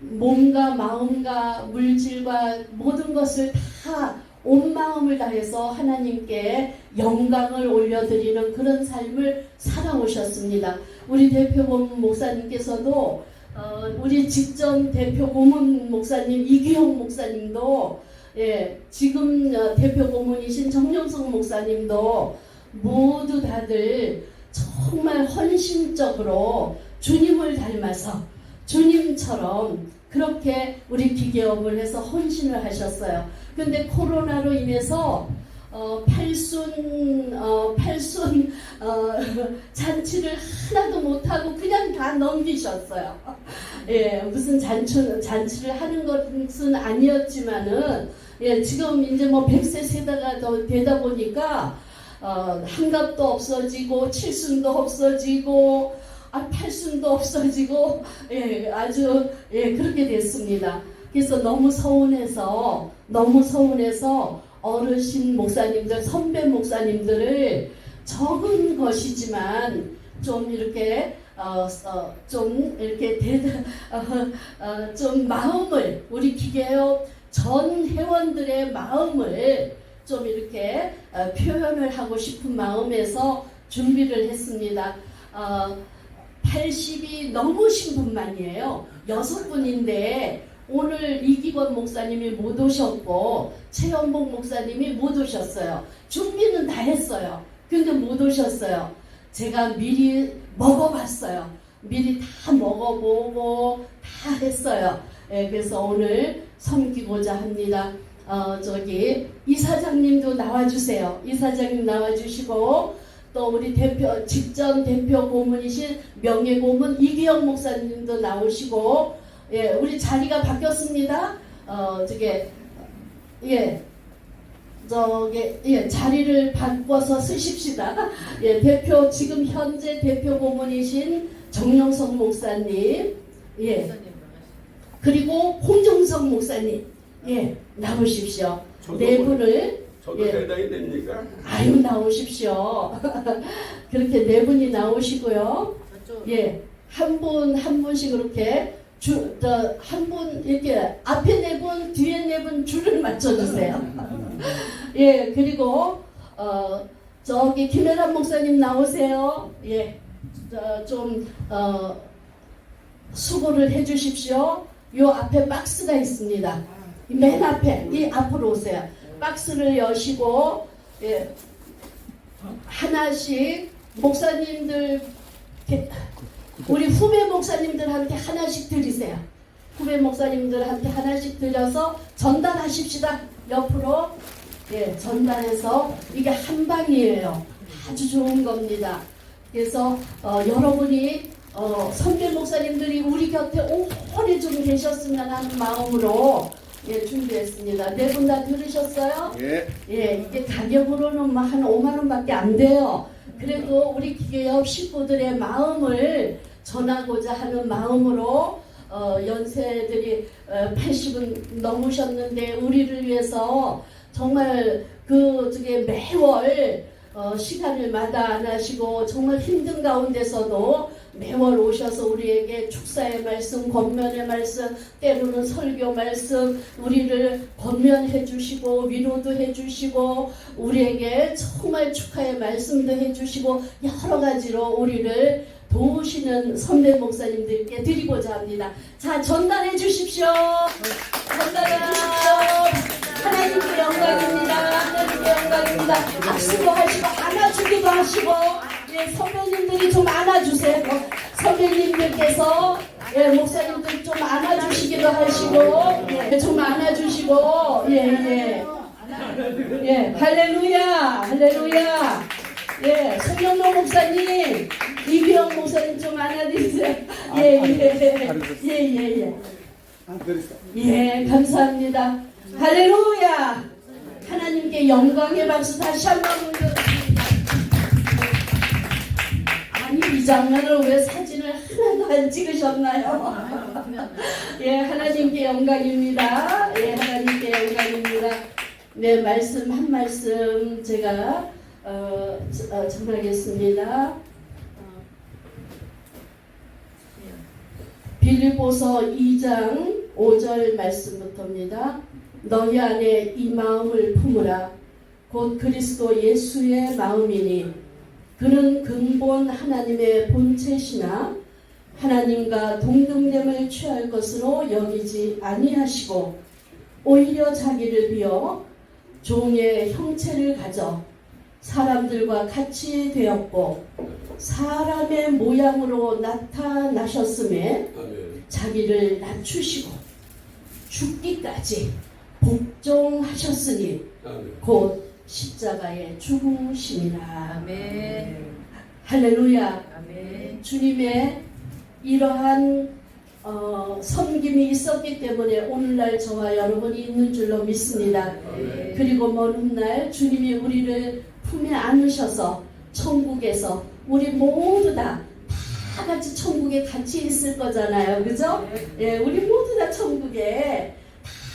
몸과 마음과 물질과 모든 것을 다 온 마음을 다해서 하나님께 영광을 올려드리는 그런 삶을 살아오셨습니다. 우리 대표 고문 목사님께서도 우리 직전 대표 고문 목사님 이규영 목사님도 지금 대표 고문이신 정영석 목사님도 모두 다들 정말 헌신적으로 주님을 닮아서 주님처럼 그렇게 우리 기계업을 해서 헌신을 하셨어요. 근데 코로나로 인해서 팔순 잔치를 하나도 못하고 그냥 다 넘기셨어요. 예, 무슨 잔치를 하는 것은 아니었지만은, 예, 지금 이제 뭐 100세 세대가 더 되다 보니까, 한갑도 없어지고, 칠순도 없어지고, 팔순도 없어지고, 예, 아주, 예, 그렇게 됐습니다. 그래서 너무 서운해서 어르신 목사님들, 선배 목사님들을 적은 것이지만 좀 이렇게 좀 마음을, 우리 기계업 전 회원들의 마음을 좀 이렇게 표현을 하고 싶은 마음에서 준비를 했습니다. 80이 넘으신 분만이에요. 6분인데 오늘 이기권 목사님이 못 오셨고 최연복 목사님이 못 오셨어요. 준비는 다 했어요. 근데 못 오셨어요. 제가 미리 먹어봤어요. 미리 다 먹어보고 다 했어요. 예, 그래서 오늘 섬기고자 합니다. 이사장님도 나와주세요. 이사장님 나와주시고, 또 우리 직전 대표 고문이신 명예고문 이기영 목사님도 나오시고, 예, 우리 자리가 바뀌었습니다. 자리를 바꿔서 쓰십시다. 예, 지금 현재 대표 고문이신 정영석 목사님, 예, 그리고 홍정석 목사님, 예, 나오십시오. 네 분을, 저도 예, 대답이 됩니까? 아유, 나오십시오. 그렇게 네 분이 나오시고요. 예, 한 분씩 그렇게 한 분 이렇게 앞에 네 분, 뒤에 네 분 줄을 맞춰주세요. 예, 그리고 김혜란 목사님 나오세요. 예, 수고를 해주십시오. 요 앞에 박스가 있습니다. 맨 앞에 이 앞으로 오세요. 박스를 여시고, 예, 하나씩 목사님들, 우리 후배 목사님들한테 하나씩 드리세요. 후배 목사님들한테 하나씩 드려서 전달하십시다. 옆으로, 예, 전달해서 이게 한 방이에요. 아주 좋은 겁니다. 그래서 여러분이 선배 목사님들이 우리 곁에 오래 좀 계셨으면 하는 마음으로, 예, 준비했습니다. 네 분 다 들으셨어요? 예. 예, 이게 가격으로는 한 5만 원밖에 안 돼요. 그래도 우리 기계업 식구들의 마음을 전하고자 하는 마음으로 연세들이 80은 넘으셨는데 우리를 위해서 정말 매월 시간을 마다 안 하시고 정말 힘든 가운데서도 매월 오셔서 우리에게 축사의 말씀, 권면의 말씀, 때로는 설교 말씀, 우리를 권면해 주시고 위로도 해 주시고 우리에게 정말 축하의 말씀도 해 주시고 여러 가지로 우리를 도우시는 선배 목사님들께 드리고자 합니다. 자, 전달해 주십시오. 전달해 주십시오. 하나님께 영광입니다. 하나님께 영광입니다. 악수도 하시고 안아주기도 하시고, 예, 선배님들이 좀 안아주세요. 선배님들께서 예, 목사님들 좀 안아주시기도 하시고, 예, 좀 안아주시고, 예, 예. 예, 할렐루야, 할렐루야. 예, 송영로 목사님, 이규영 목사님 좀 안아주세요. 예, 예, 예, 예, 예. 예, 감사합니다. 할렐루야. 하나님께 영광의 박수 다시 한번 올려드립니다. 아니, 이 장면을 왜 사진을 하나도 안 찍으셨나요? 예, 하나님께 영광입니다. 예, 하나님께 영광입니다. 네, 말씀 한 말씀 제가 전하겠습니다. 빌립보서 2장 5절 말씀부터입니다. 너희 안에 이 마음을 품으라. 곧 그리스도 예수의 마음이니 그는 근본 하나님의 본체시나 하나님과 동등됨을 취할 것으로 여기지 아니하시고 오히려 자기를 비어 종의 형체를 가져 사람들과 같이 되었고 사람의 모양으로 나타나셨음에 자기를 낮추시고 죽기까지 복종하셨으니 곧 십자가에 죽으심이라. 아멘. 할렐루야. 아멘. 주님의 이러한 섬김이 있었기 때문에 오늘날 저와 여러분이 있는 줄로 믿습니다. 아멘. 그리고 먼 훗날 주님이 우리를 품에 안으셔서 천국에서 우리 모두 다 같이 천국에 같이 있을 거잖아요. 그죠? 예, 우리 모두 다 천국에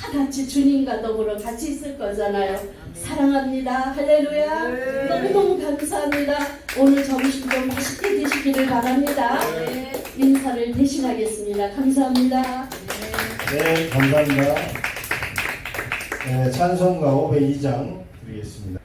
다 같이 주님과 더불어 같이 있을 거잖아요. 사랑합니다. 할렐루야. 너무너무 감사합니다. 오늘 점심도 맛있게 드시기를 바랍니다. 인사를 대신하겠습니다. 감사합니다. 네, 감사합니다. 네, 찬송가 502장 드리겠습니다.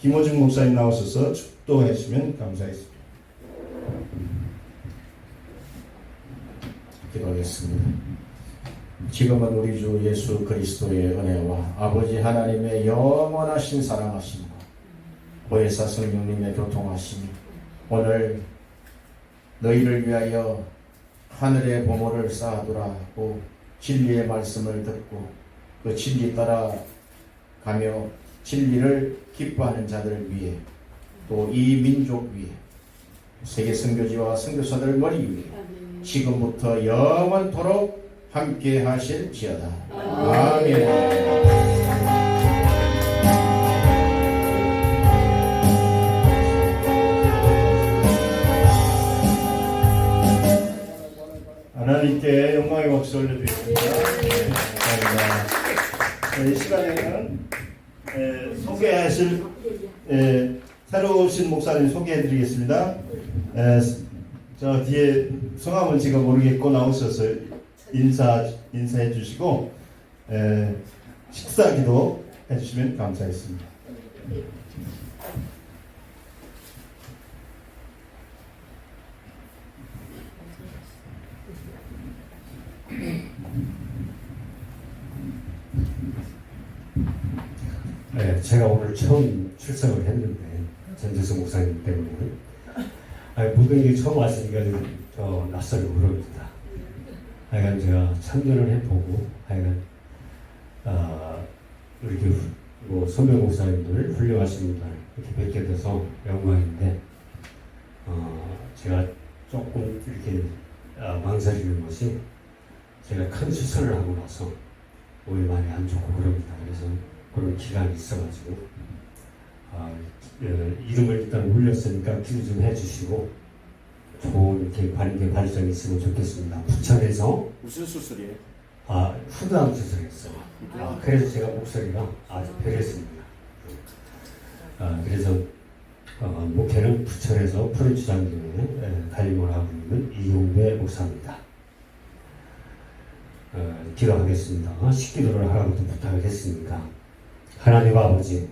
김호중 목사님 나오셔서 축도해 주시면 감사하겠습니다. 기도하겠습니다. 지금은 우리 주 예수 그리스도의 은혜와 아버지 하나님의 영원하신 사랑하심과 보혜사 성령님의 교통하심이 오늘 너희를 위하여 하늘의 보물을 쌓아두라고 진리의 말씀을 듣고 그 진리 따라 가며 진리를 기뻐하는 자들 위해 또 이 민족 위해 세계 선교지와 선교사들 머리 위에 지금부터 영원토록 함께 하실지어다. 아멘. 하나님께 영광의 박수 올려드리겠습니다. 네, 감사합니다. 이 시간에는 소개하실 새로 오신 목사님 소개해드리겠습니다. 저 뒤에 성함은 제가 모르겠고 나오셔서 인사해 주시고 식사기도 해주시면 감사하겠습니다. 네, 제가 오늘 처음 출석을 했는데 전재수 목사님 때문에 모든 게 처음 왔으니까 좀 낯설고 그럽니다. 하여간 제가 참견을 해보고 하여간 이렇게 선배 목사님들 훌륭하신 분들 이렇게 뵙게 돼서 영광인데 제가 조금 이렇게 망설이는 것이 제가 큰 수술을 하고 나서 몸이 많이 안 좋고 그럽니다. 그래서 그런 기간이 있어가지고 이름을 일단 올렸으니까 기도 좀 해주시고 좋은 이렇게 관계 발전이 있으면 좋겠습니다. 부천에서 무슨 수술이에요? 후두암 수술했어요. 그래서 제가 목소리가 아주 변했습니다. 그래서 목회는 부천에서 푸른주장교회 관리를 하고 있는 이용배 목사입니다. 기도하겠습니다. 식기도를 하라고 부탁하겠습니까? 하나님 아버지,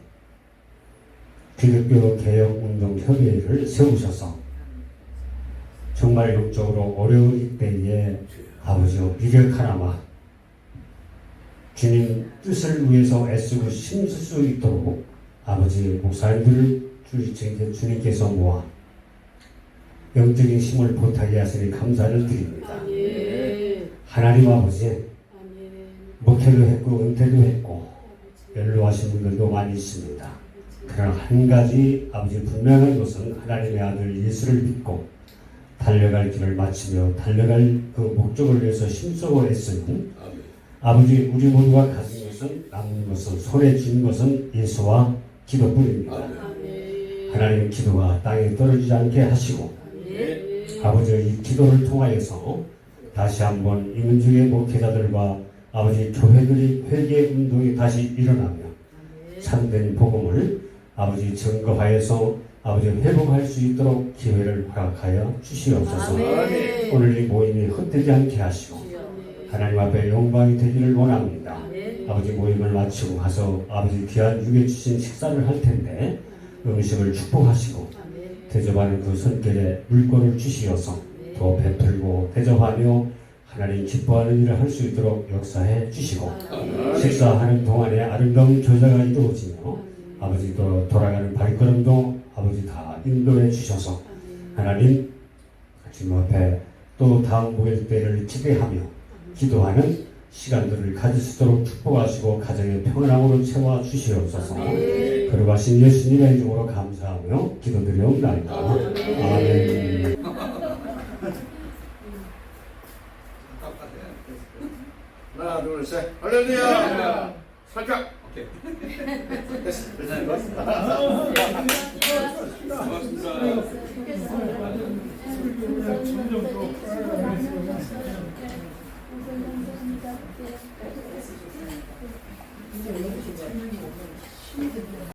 기독교 개혁운동협의회를 세우셔서 정말 영적으로 어려운 이때에 아버지여 미력하나마 주님 뜻을 위해서 애쓰고 힘쓸 수 있도록 아버지 목사님들을 주님께서 모아 영적인 힘을 보태게 하시니 감사를 드립니다. 하나님 아버지, 목회도 했고 은퇴도 했고 연로하신 분들도 많이 있습니다. 그러나 한 가지 아버지 분명한 것은 하나님의 아들 예수를 믿고 달려갈 길을 마치며 달려갈 그 목적을 위해서 힘쓰고 애쓰는 아버지 우리 모두가 가진 것은 남는 것은 손에 쥔 것은 예수와 기도뿐입니다. 하나님 기도가 땅에 떨어지지 않게 하시고 아버지 이 기도를 통하여서 다시 한번 이민중의 목회자들과 아버지 교회들이 회개 운동이 다시 일어나며 참된 복음을 아버지 증거하여서 아버지 회복할 수 있도록 기회를 허락하여 주시옵소서. 오늘 이 모임이 헛되지 않게 하시고 하나님 앞에 영광이 되기를 원합니다. 아버지 모임을 마치고 가서 아버지 귀한 육에 주신 식사를 할 텐데 음식을 축복하시고 대접하는 그 손길에 물건을 주시어서 더 베풀고 대접하며 하나님 기뻐하는 일을 할 수 있도록 역사해 주시고 식사하는 동안에 아름다운 교제가 이루어지며 아버지 또 돌아가는 발걸음도 아버지 다 인도해 주셔서 하나님 주님 앞에 또 다음 모일 때를 기대하며 기도하는 시간들을 가질 수 있도록 축복하시고 가정의 평안함으로 채워 주시옵소서. 거룩하신 예수님의 이름으로 감사하며 기도드리옵나이다. 아멘. 하나 둘 셋 할렐루야. 살짝 오케이. 고맙습니다.